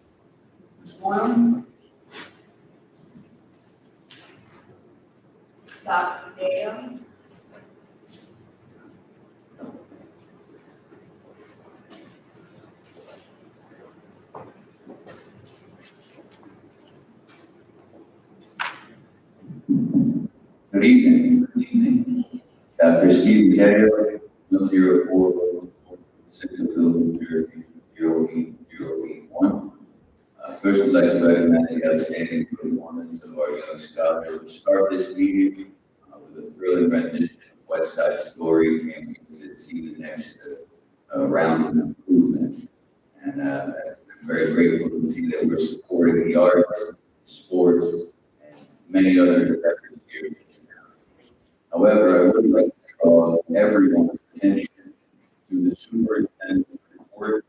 Ms. Boyle? Dr. Dale. Good evening. Good evening. Dr. Steve Taylor, 04-602-08081. First, I'd like to recognize the outstanding performance of our young scholars. We'll start this meeting with a thrilling rendition of West Side Story, and we see the next round of improvements. And I'm very grateful to see that we're supporting the arts, sports, and many other endeavors here. However, I would like to draw everyone's attention to the superintendent's report,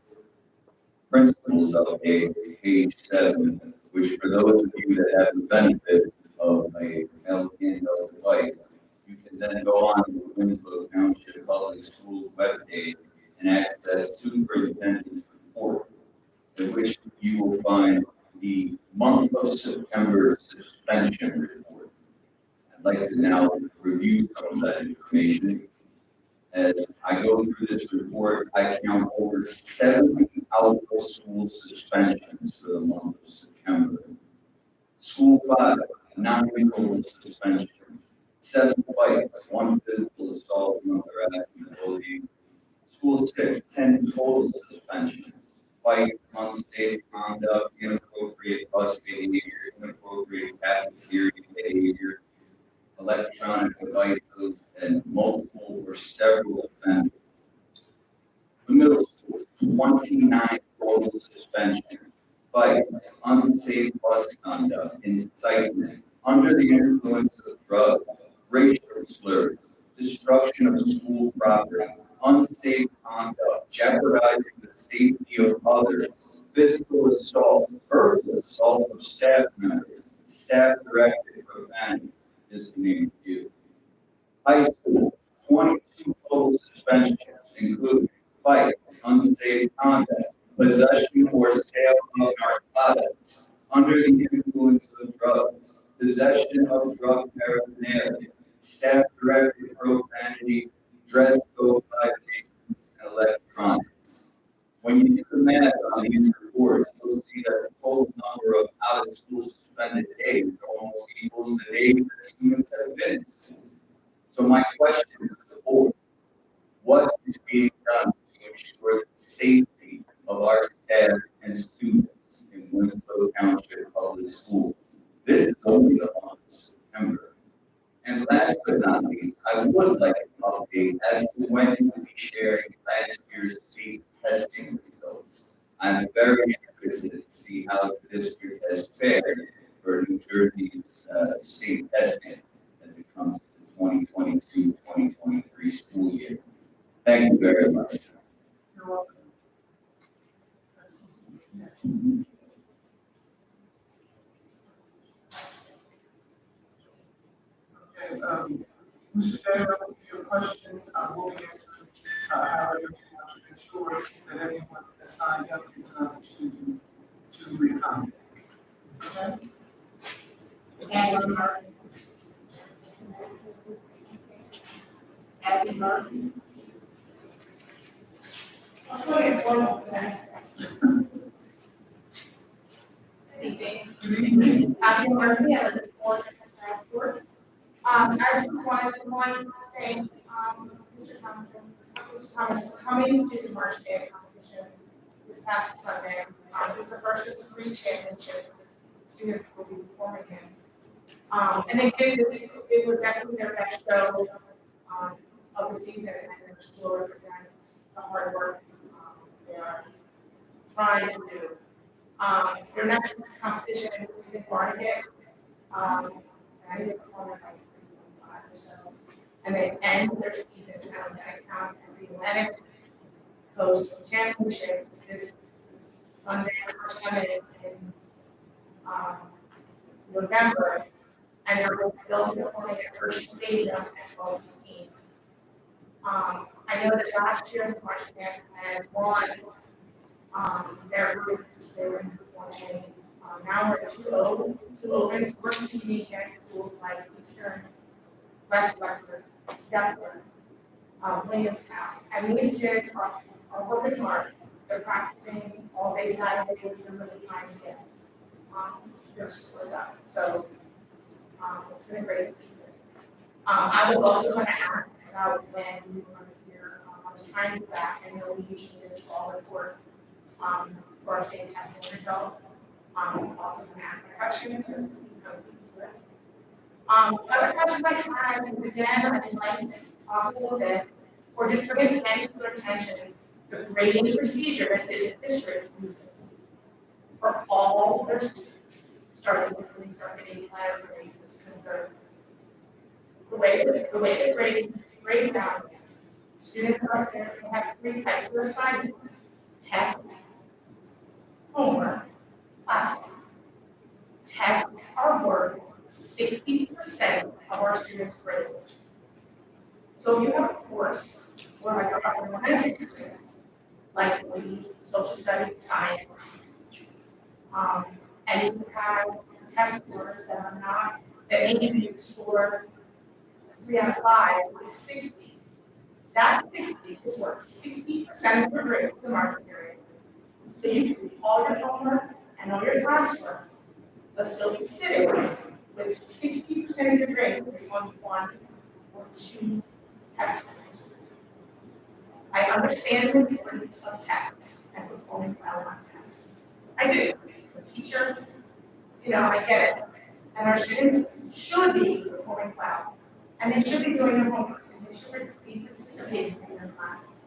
principles update, page 7, which for those of you that have the benefit of a handheld device, you can then go on to the Winslow Township Public Schools webpage and access superintendent's report, in which you will find the month of September suspension report. I'd like to now review some of that information. As I go through this report, I count over 70 out-of-school suspensions for the month of September. School 5, 9 total suspensions, 7 fights, 1 physical assault, 1 harassment, bullying. School 6, 10 total suspensions, fights, unsafe conduct, inappropriate bus behavior, inappropriate cafeteria behavior, electronic devices, and multiple or several offenders. The middle school, 29 total suspension, fights, unsafe bus conduct, incitement, under the influence of drugs, racial slurs, destruction of school property, unsafe conduct, jeopardizing the safety of others, physical assault, verbal assault of staff members, staff-directed profanity, just to name a few. High school, 22 total suspensions, including fights, unsafe conduct, possession or sale of narcotics, under the influence of drugs, possession of drug paraphernalia, staff-directed profanity, dress code violations, and electronics. When you do the math on these reports, you'll see that the total number of out-of-school suspended days almost equals the days that students have been in school. So my question to the board, what is being done to ensure the safety of our staff and students in Winslow Township Public Schools? This is only the month of September. And last but not least, I would like an update as to when you will be sharing last year's state testing results. I'm very interested to see how the district has fared for New Jersey's state testing as it comes to the 2022-2023 school year. Thank you very much. You're welcome. Yes. Okay, Mr. Daniel, your question, will be answered, however, you want to ensure that everyone that signed up gets an opportunity to re-comment. Okay? Daniel Murphy. Abby Murphy. I'm going to formal that. Anything? Good evening. Abby Murphy, I live in Fort Worth. I just wanted to thank, Mr. Thomas for coming to the March Day competition this past Sunday. It was the first of the 3 championships students will be performing in. And they did this, it was definitely their best show, of the season, and their school represents the hard work, they are trying to do. Their next competition is in Barnegat. And I think it's like 3:45 or so. And they end their season on that account at the Atlantic Coast Championships this Sunday or Sunday in November. And they'll be performing at Hershey Stadium at 12:15. I know that last year the March Band had won their group, they were performing. Now we're at 2-0, 2 wins. We're competing against schools like Eastern, West Westford, Denver, Williamstown. And these kids are working hard. They're practicing all day Saturdays. They're really trying to get their scores up. So it's been a great season. I was also going to ask about when you were here. I was trying to go back. I know we usually do a fall report for our state testing results. I'm also going to ask a question. Other question I had is again, I'd like to talk a little bit, or just bring to your attention the grading procedure that this district uses for all their students, starting when we start getting higher grades, which is in third. The way the grade down is, students are there, they have 3 types of assignments: tests, homework, classwork. Tests are worth 60% of our students' grade. So if you have a course where like our elementary students, like social studies, science, and you have test scores that are not, that maybe you score 3 out of 5, which is 60. That 60 is worth 60% of your grade for the market period. So you can do all your homework and all your classwork, but still be sitting with 60% of your grade based on 1 or 2 test scores. I understand the importance of tests and performing well on tests. I do. The teacher, I get it. And our students should be performing well. And they should be doing their homework. And they should be participating in their classes.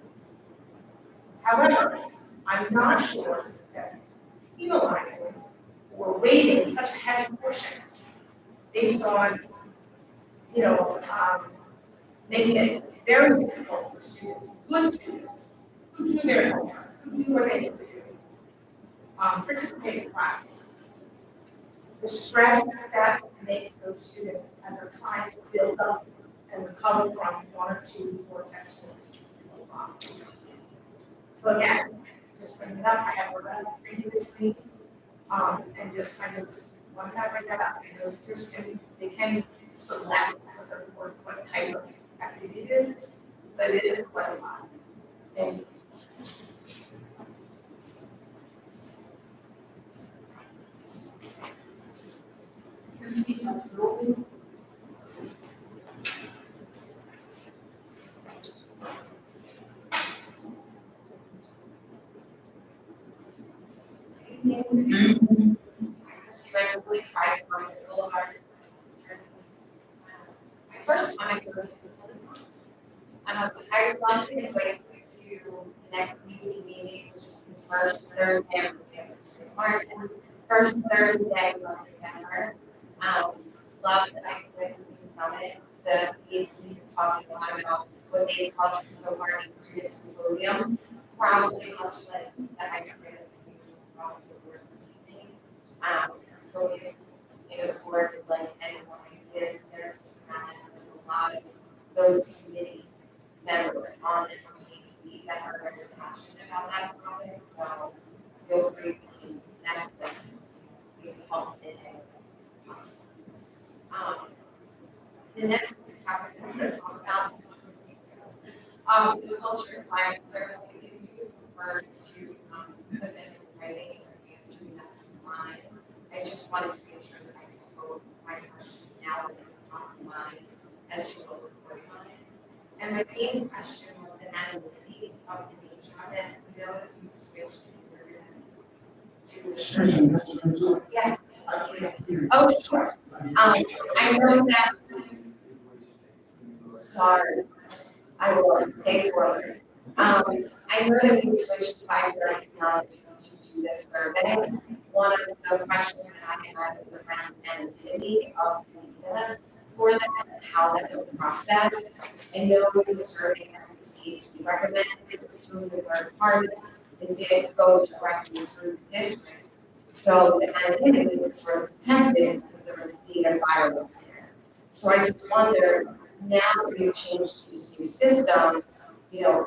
However, I'm not sure that penalizing or weighting such a heavy portion based on, making it very difficult for students, good students, who do their homework, who do what they need to do, participate in class. The stress that makes those students as they're trying to build up and recover from 1 or 2 or test scores is a lot. So again, just bringing it up, I have heard that previously, and just kind of want to bring that up. They can select what type of activity it is, but it is quite a lot. And Christine, absolutely. Regularly high from the Boulevard. My first comment goes to I would like to invite you to the next DC meeting, which is first Thursday of March, and first Thursday of November. Love that I could summit, the CSC talking a lot about what they call so far in student symposium, probably much like that I created brought to the board this evening. So if, the board would like anyone like this, there a lot of those committee members on the CC that are very passionate about that topic, so feel free to connect with them. We can help in any possible. The next topic I'm going to talk about the culture and climate survey. If you prefer to put them in writing or answer, that's fine. I just wanted to make sure that I spoke my questions now at the top of mind as you were reporting on it. And my main question was the anonymity of the nature of it. You switched to Excuse me, Mr. Rizzo, yeah. I can't hear you. Oh, sure. I know that. Sorry, I will stay forward. I know that we switched to 5-star technologies to do this survey. One of the questions that I had was around anonymity of the data for that and how that was processed. I know the survey that the CAC recommended was through the third party. It didn't go directly through the district. So the anonymity was sort of protected because there was data firewall there. So I just wonder, now that we've changed to this new system,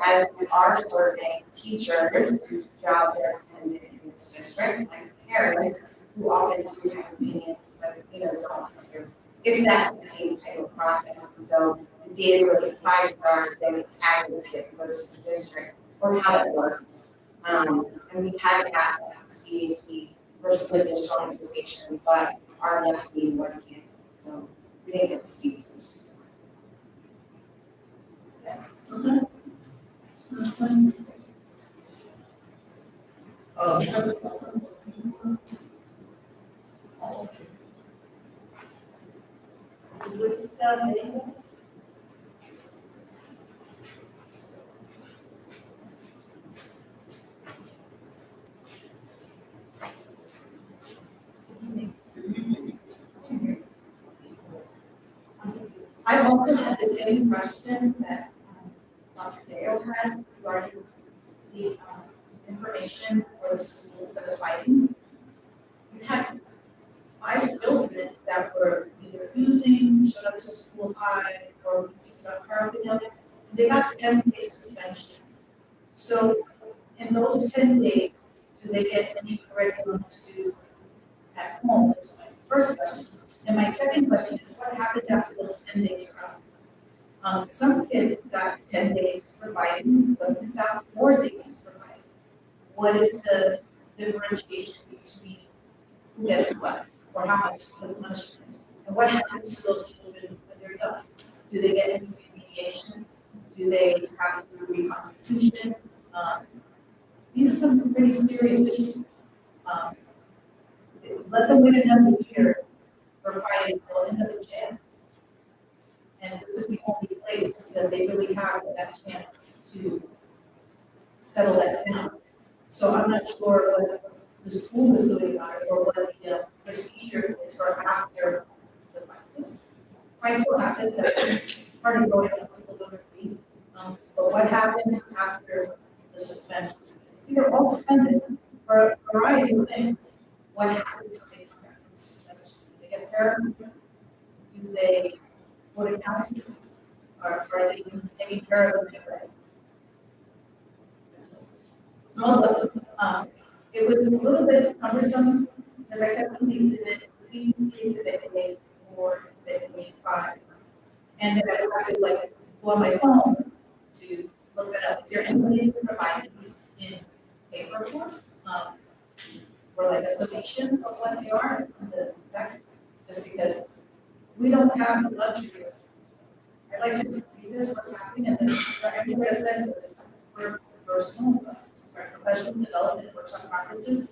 as we are surveying teachers whose jobs are dependent in this district and parents who often do have opinions, but don't want to. If that's the same type of process, so the data goes to 5-star, then it's aggregated, goes to the district, or how that works. And we haven't asked the CAC for some additional information, but our next meeting was canceled, so we didn't get to speak to this. Okay. I also had the same question that Dr. Dale had regarding the information for the school for the fighting. You had 5 children that were either showed up to school high or using drug paraphernalia. They got 10 days suspension. So in those 10 days, do they get any curriculum to do at home? That's my first question. And my second question is, what happens after those 10 days are up? Some kids got 10 days for fighting, some kids got 4 days for fighting. What is the differentiation between who gets what, or how much punishment? And what happens to those children when they're done? Do they get any remediation? Do they have to do reconstitution? These are some pretty serious issues. Let them wait another year for fighting, they'll end up in jail. And this is the only place that they really have that chance to settle that down. So I'm not sure what the school is doing about it or what the procedure is for after the fights. Fights will happen, that's part of growing up, people don't agree. But what happens after the suspension? See, they're all suspended for a variety of things. What happens when they come back from suspension? Do they get therapy? Do they go to counseling? Or are they taking care of them? Also, it was a little bit cumbersome because I kept some things in it, please exhibit A or exhibit A5. And then I would have to go on my phone to look that up. Is there any way to provide these in paper form? Or a summation of what they are in the text? just because we don't have the luxury. I'd like to read this, what's happening, and then everybody says this, we're professional development works on conferences,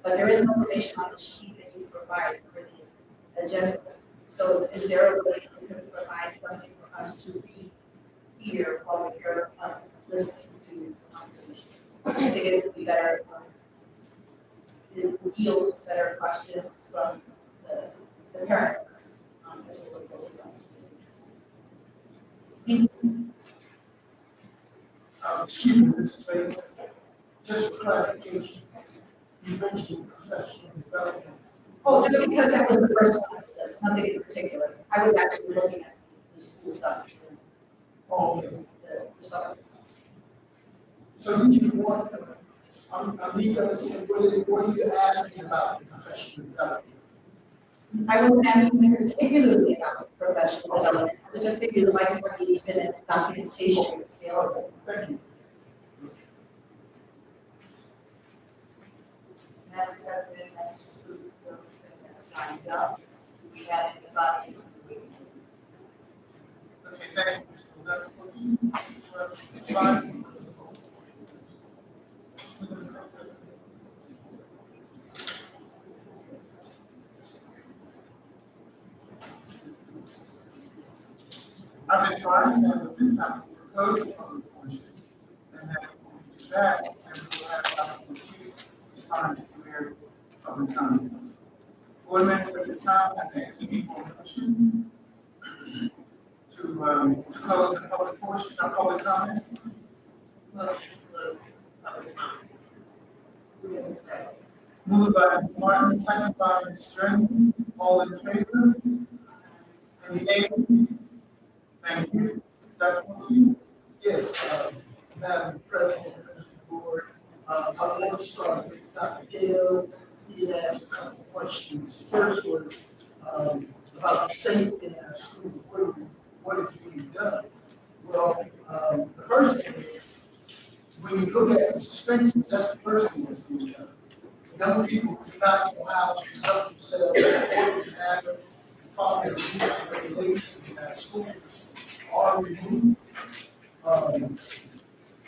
but there is no information on the sheet that you provide for the agenda. So is there a way you can provide something for us to read here while we're listening to the conversation? I think it would be better, it would yield better questions from the parents, as we look close to us. Thank you. Excuse me, Mrs. Ray, just for clarification, you mentioned professional development. Oh, just because that was the first one, that's nothing in particular. I was actually looking at the school stuff. Oh, okay. The stuff. So did you want, I need to understand, what are you asking about the professional development? I wasn't asking particularly about professional development, I was just saying you'd like to have these in a documentation available. Thank you. Madam President, that's true, so that signed up. We had anybody. Okay, thank you. Dr. Fourteen, slide. I've been advised that at this time, we close the public portion, and that when we do that, then we will have an opportunity to respond to the various public comments. Board members at this time, I'm asking for a motion to close the public portion of public comments. Motion to close public comments. We have a second. Moved by Ms. Martin, second by Ms. Stratton. All in favor? Any nays? Thank you. Dr. Fourteen? Yes, Madam President, members of the board, I want to start with Dr. Dale. He had asked a couple of questions. First was, about the safety in our schools. What is being done? Well, the first thing is, when you look at the suspensions, that's the first thing that's being done. Young people do not know how to help themselves in an orderly manner, follow the rules and regulations in our schools are removed.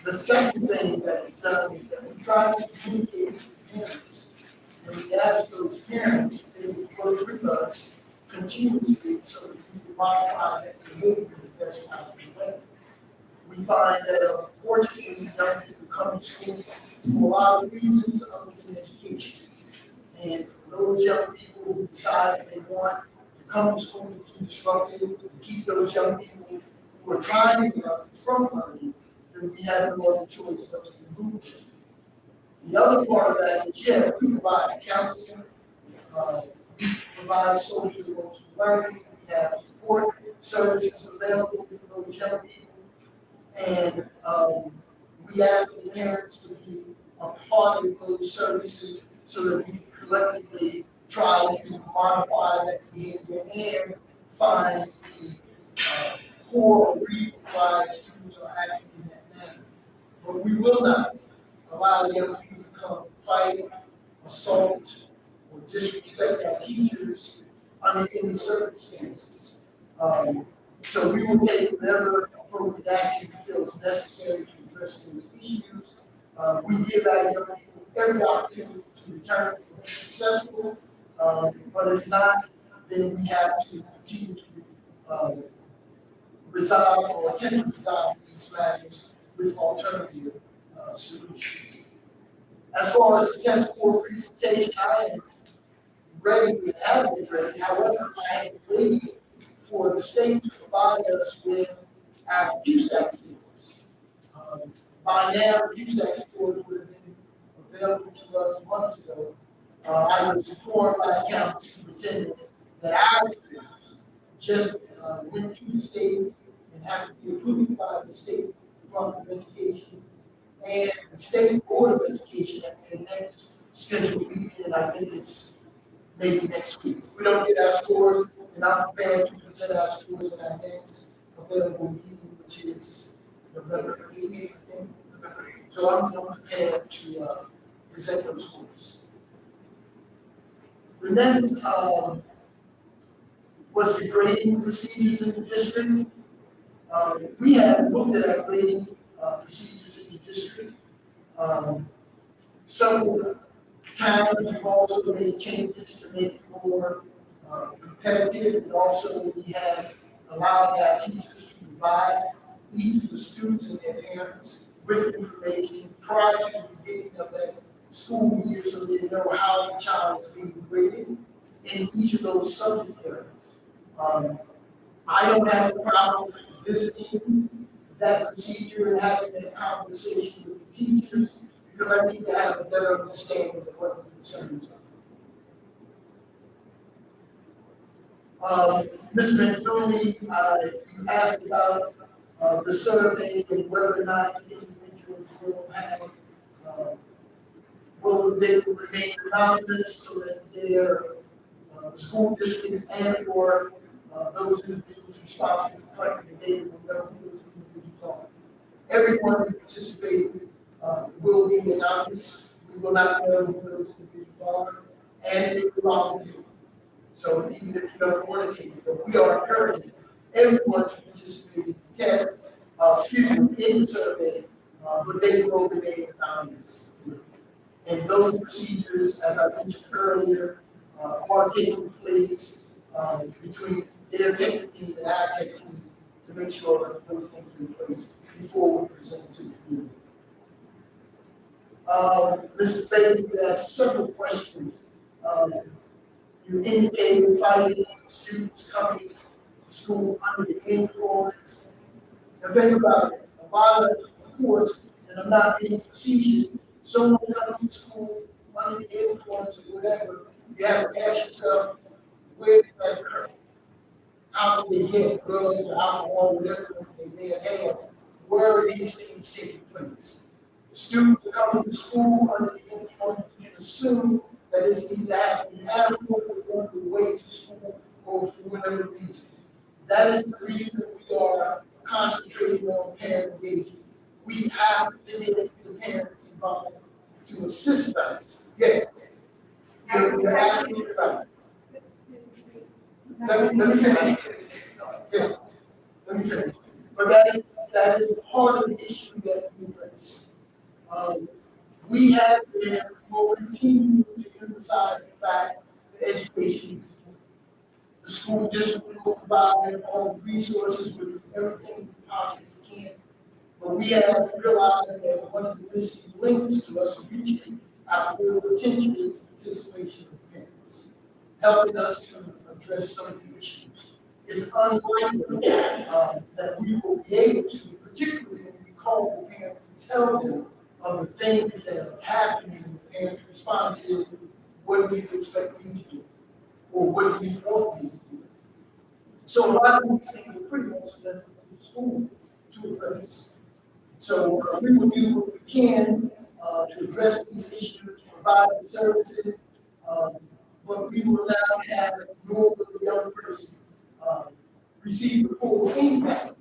The second thing that is done is that we try to communicate with parents, and we ask those parents if they would work with us continuously so that we can modify that behavior in the best possible way. We find that unfortunately, young people come to school for a lot of reasons other than education. And for those young people who decide that they want to come to school to be disruptive, to keep those young people who are trying to learn from learning, then we have no other choice but to remove them. The other part of that is, yes, we provide counseling, we provide social emotional learning, we have support services available for those young people. And we ask the parents to be a part of those services so that we can collectively try to modify that behavior and find the core reason why students are acting in that manner. But we will not allow young people to come fight, assault, or disrespect our teachers under any circumstances. So we will take whatever appropriate action we feel is necessary to address those issues. We give our young people every opportunity to return and be successful. But if not, then we have to continue to resolve or attempt to resolve these matters with alternative solutions. As far as the test score presentation, I am ready, we have been ready. However, I had to wait for the state to provide us with our QSAC scores. By now, QSAC scores would have been available to us months ago. I was informed by the county superintendent that our schools just went to the state and have to be approved by the State Department of Education and the State Board of Education at their next scheduled meeting, and I think it's maybe next week. If we don't get our scores, then I'm prepared to present our scores at our next available meeting, which is November 8th, I think. So I'm prepared to present those scores. The next was the grading procedures in the district. We have looked at our grading procedures in the district. Several times we've also made changes to make it more competitive, and also we have allowed our teachers to provide each of the students and their parents with information prior to the beginning of that school year, so they know how the child is being graded in each of those subject areas. I don't have a problem with visiting that procedure and having a conversation with the teachers, because I need to have a better understanding of what the concerns are. Ms. Manzoni, you asked about the survey and whether or not individuals will have, will they remain anonymous so that their the school district and or those individuals responsible for collecting the data will know who those individuals are. Everyone who participated will be anonymous. We will not know who those individuals are, and it will volunteer. So even if you don't want to take it, but we are encouraging everyone to participate in the test, in the survey, but they will remain anonymous. And those procedures, as I mentioned earlier, are taking place between their tech team and our tech team to make sure that those things are in place before we present to the community. Mrs. Bailey, you asked several questions. You indicated fighting students coming to school under the influence. Now think about it. A lot of course, and I'm not being facetious, someone comes to school under the influence or whatever, you have to ask yourself, where did that occur? How did they get drugs or alcohol, whatever they may have had? Where are these things taking place? Students coming to school under the influence, you can assume that it's either happening at school or on the way to school or for whatever reason. That is the reason we are concentrating on parent engagement. We have to get the parents involved to assist us. Yes. You're absolutely right. Let me finish. Yes. Let me finish. But that is part of the issue that we address. We have been, will continue to emphasize the fact that education is important. The school district will provide all the resources with everything we possibly can. But we have to realize that one of the missing links to us reaching our full potential is the participation of parents, helping us to address some of the issues. It's unlikely that we will be able to, particularly when we call the parents and tell them of the things that are happening, the parents' response is, what do you expect me to do? Or what do you want me to do? So a lot of these things are pretty much left to the school to address. So we will do what we can to address these issues, provide the services, but we will not have, nor will the young person receive the full impact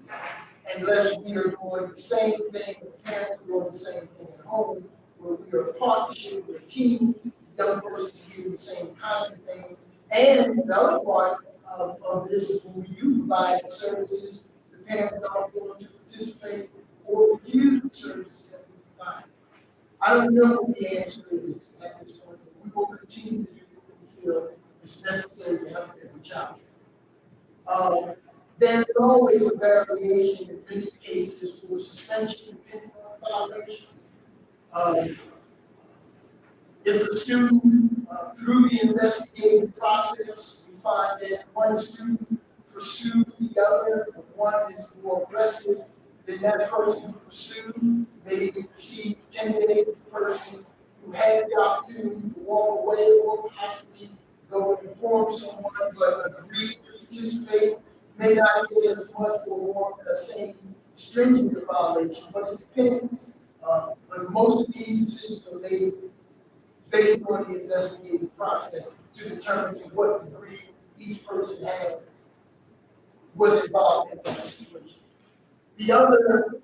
unless we are doing the same thing, the parents are doing the same thing at home, where we are partnership with a team, the young person is doing the same kinds of things. And the other part of this is when we do provide the services, the parents are going to participate or refuse the services that we provide. I don't know what the answer is at this point, but we will continue to do what we feel is necessary to help every child. There's always a variation in many cases for suspension depending on violation. If a student, through the investigative process, we find that one student pursues the other, and one is more aggressive, then that person who pursued may receive 10 days. The person who had the opportunity to walk away or possibly go and inform someone but agreed to participate may not get as much or want the same stringent violation, but it depends. But most of these decisions are made based on the investigative process to determine to what degree each person had was involved in that situation. The other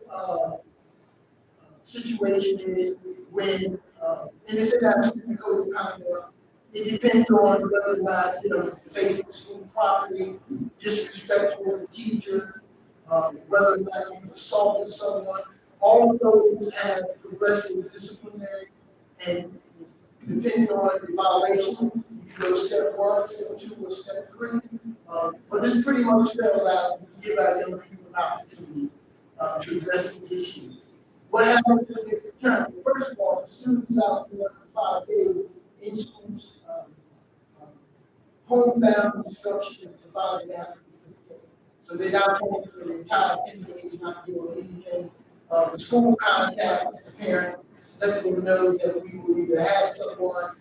situation is when, and it's in our student code of conduct, It depends on whether or not, facing school property, disrespect toward a teacher, whether or not you assaulted someone. All of those have progressive disciplinary, and depending on the violation, you can go step 1, step 2, or step 3. But it's pretty much spelled out to give our young people an opportunity to address these issues. What happens when they return? First of all, for students out there for 5 days in schools, homebound instruction is provided after the 5th day. So they're not home for the entire 10 days, not doing anything. The school contacts the parent, let them know that we will either have someone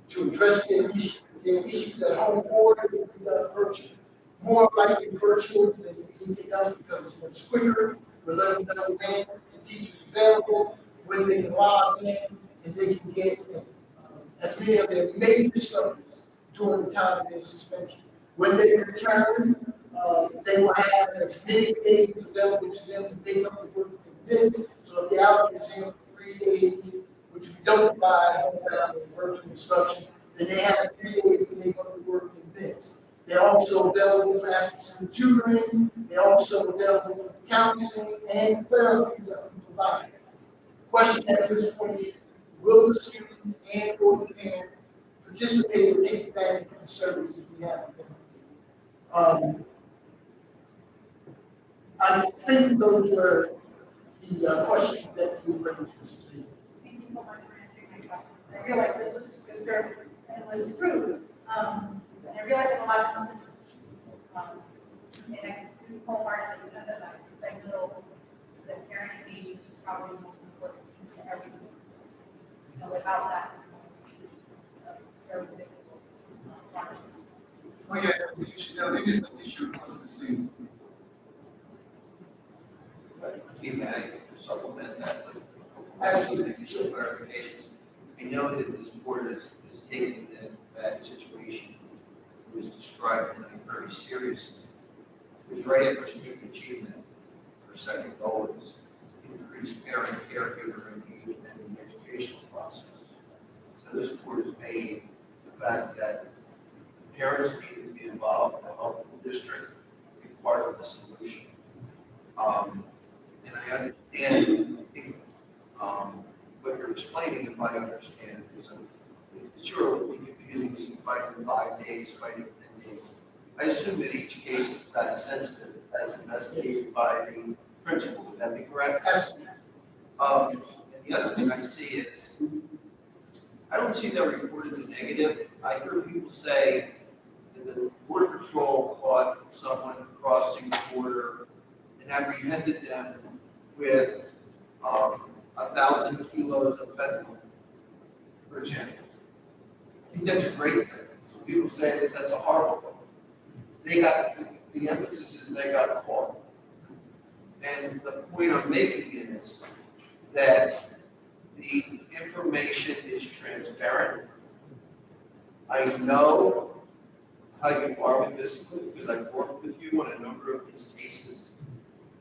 to address their issues at home, or it will be done virtually. More likely virtual than anything else, because it's much quicker. We'll let them know when the teacher's available, when they can log in, and they can get as many of their major subjects during the time of their suspension. When they return, they will have as many days available to them to make up the work they missed. So if they're out, for example, 3 days, which we don't provide homebound or virtual instruction, then they have 3 days to make up the work they missed. They're also available for after-school tutoring. They're also available for counseling and therapy that we provide. The question at this point is, will the student and or the parent participate or take advantage of the services we have available? I think those were the questions that you raised, Mrs. Lee. Thank you so much for answering my questions. I realized this was disturbing and it was rude. And I realized that a lot of comments, and I do wholeheartedly empathize, because I know that parent engagement is probably the most important piece to everything. Without that, it's going to be very difficult. Oh, yes, you should know, it is an issue across the city. May I supplement that with absolutely some clarifications? I know that this board is taking that situation that was described in a very seriously. Because right after student achievement, our second goal is increase parent caregiver engagement in the educational process. So this board has made the fact that parents need to be involved to help the district be part of the solution. And I understand what you're explaining, if I understand, is it's sure it would be confusing to see fighting 5 days, fighting 10 days. I assume that each case is that sensitive as investigated by the principal. Would that be correct? Absolutely. And the other thing I see is, I don't see that report as a negative. I hear people say that the Border Patrol caught someone crossing the border and apprehended them with 1,000 kilos of fentanyl, for example. I think that's a great thing. So people say that that's a horrible thing. The emphasis is they got caught. And the point I'm making is that the information is transparent. I know how you are with discipline because I've worked with you on a number of these cases.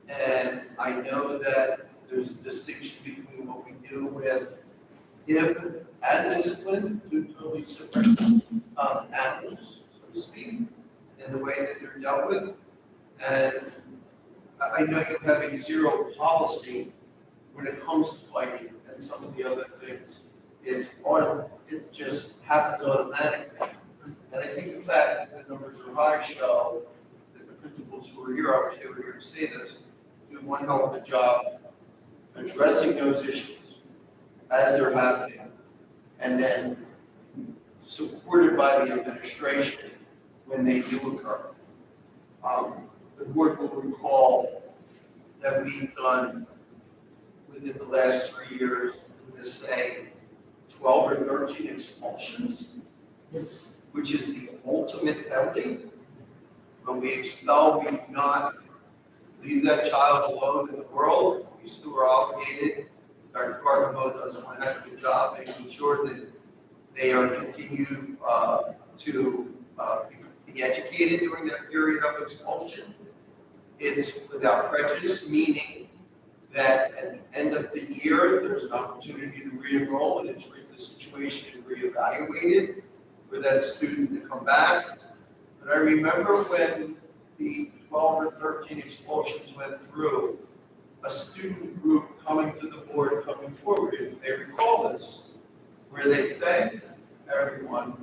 And I know that there's a distinction between what we do with him and discipline, two totally separate animals, so to speak, and the way that they're dealt with. And I know you have a zero policy when it comes to fighting and some of the other things. It just happens automatically. And I think the fact that the numbers are high show that the principals who are here, I wish they were here to say this, do one hell of a job addressing those issues as they're happening, and then supported by the administration when they do occur. The board will recall that we've done within the last 3 years, let's say 12 or 13 expulsions, Yes. which is the ultimate penalty. When we expel, we do not leave that child alone in the world. We still are obligated. Our department does a wonderful job making sure that they are continued to be educated during that period of expulsion. It's without prejudice, meaning that at the end of the year, there's an opportunity to re-enroll and treat the situation and reevaluate it for that student to come back. But I remember when the 12 or 13 expulsions went through, a student group coming to the board, coming forward, and they recall this, where they thanked everyone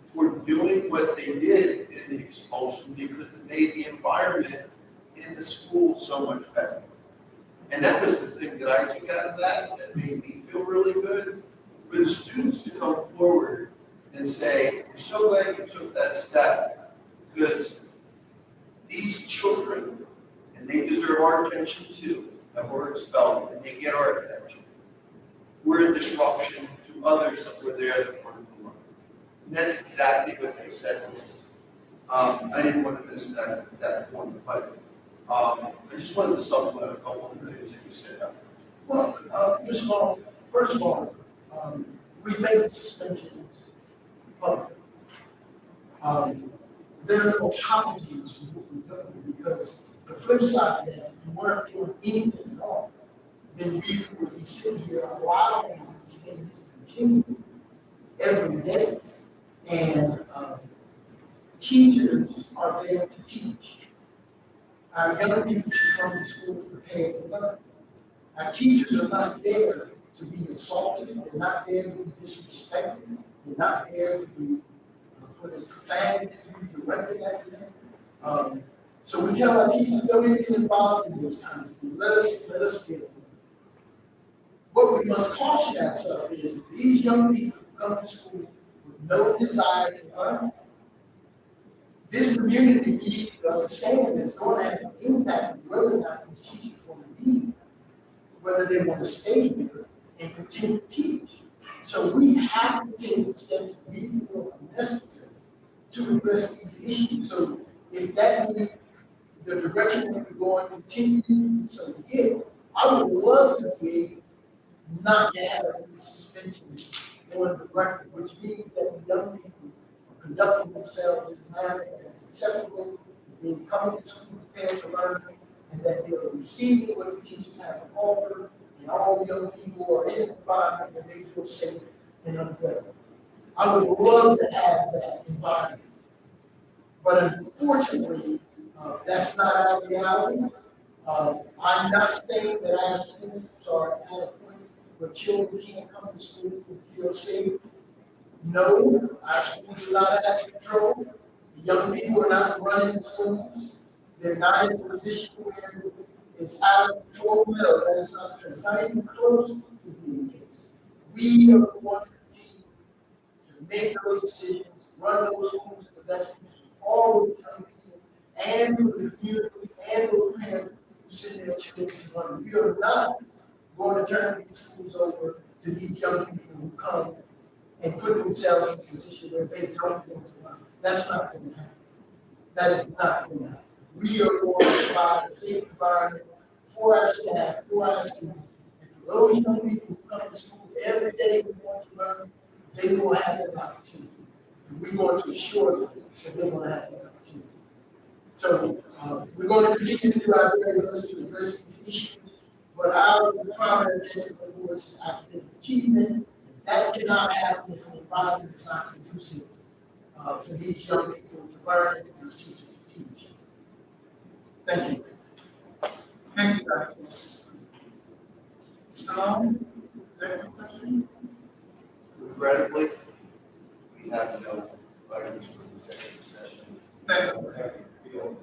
for doing what they did in the expulsion because it made the environment in the school so much better. And that was the thing that I took out of that made me feel really good, for the students to come forward and say, we're so glad you took that step, because these children, and they deserve our attention too, that were expelled, and they get our attention. We're a disruption to others that were there that wanted to learn. And that's exactly what they said to us. I didn't want to miss that point, but I just wanted to supplement a couple of things that you said. Well, Mr. Long, first of all, we made suspensions public. There are no apologies for what we've done, because the flip side of that, if we weren't doing anything at all, then we would be sitting here allowing these things to continue every day. And teachers are there to teach. Our young people should come to school prepared to learn. Our teachers are not there to be assaulted. They're not there to be disrespected. They're not there to be for the profanity to be directed at them. So we tell our teachers, don't even get involved in those kinds of things. Let us deal with them. What we must caution ourselves is that these young people who come to school with no desire to learn, this community needs to understand it's going to have an impact on whether or not these teachers want to be here, whether they want to stay here and continue to teach. So we have to take the steps that we feel are necessary to address these issues. So if that means the direction that we're going to continue, so yeah, I would love to be able not to have any suspensions on the record, which means that the young people are conducting themselves in a manner that's acceptable, that they're coming to school prepared to learn, and that they are receiving what the teachers have to offer, and all young people are in an environment where they feel safe and unthreatened. I would love to have that environment, but unfortunately, that's not our reality. I'm not saying that our schools are at a point where children can't come to school and feel safe. No, our schools are not out of control. The young people are not running the schools. They're not in a position where it's out of control. No, it's not even close to being the case. We are going to continue to make those decisions, run those schools to the best of all of the young people and for the community and those parents who send their children to learn. We are not going to turn these schools over to these young people who come and put themselves in a position where they don't want to learn. That's not going to happen. That is not going to happen. We are going to provide a safe environment for our staff, for our students, and for those young people who come to school every day who want to learn, they will have that opportunity. And we're going to assure them that they're going to have that opportunity. So we're going to continue to do our very best to address these issues, but our primary objective, of course, is academic achievement. That cannot happen if the environment is not conducive for these young people to learn and for these teachers to teach. Thank you. Thank you, Dr. Mr. Long, is there any question? Regrettably, we have no items for executive session. Thank you.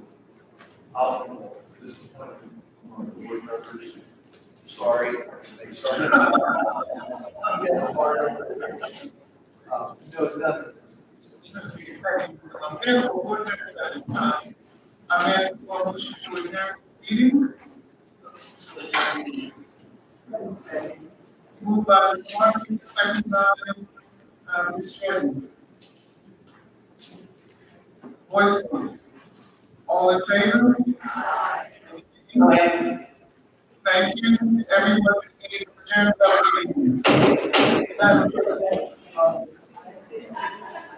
I'll disappoint on the board members. Sorry, they started. I'm getting hard. No, nothing. Therefore, board members at this time, I'm asking for a motion to adjourn the meeting. To adjourn the meeting. Moved by Ms. Martin, second by Ms. Shredden. Voice vote. All in favor? Aye. Thank you. Everyone is adjourned. Have a good evening.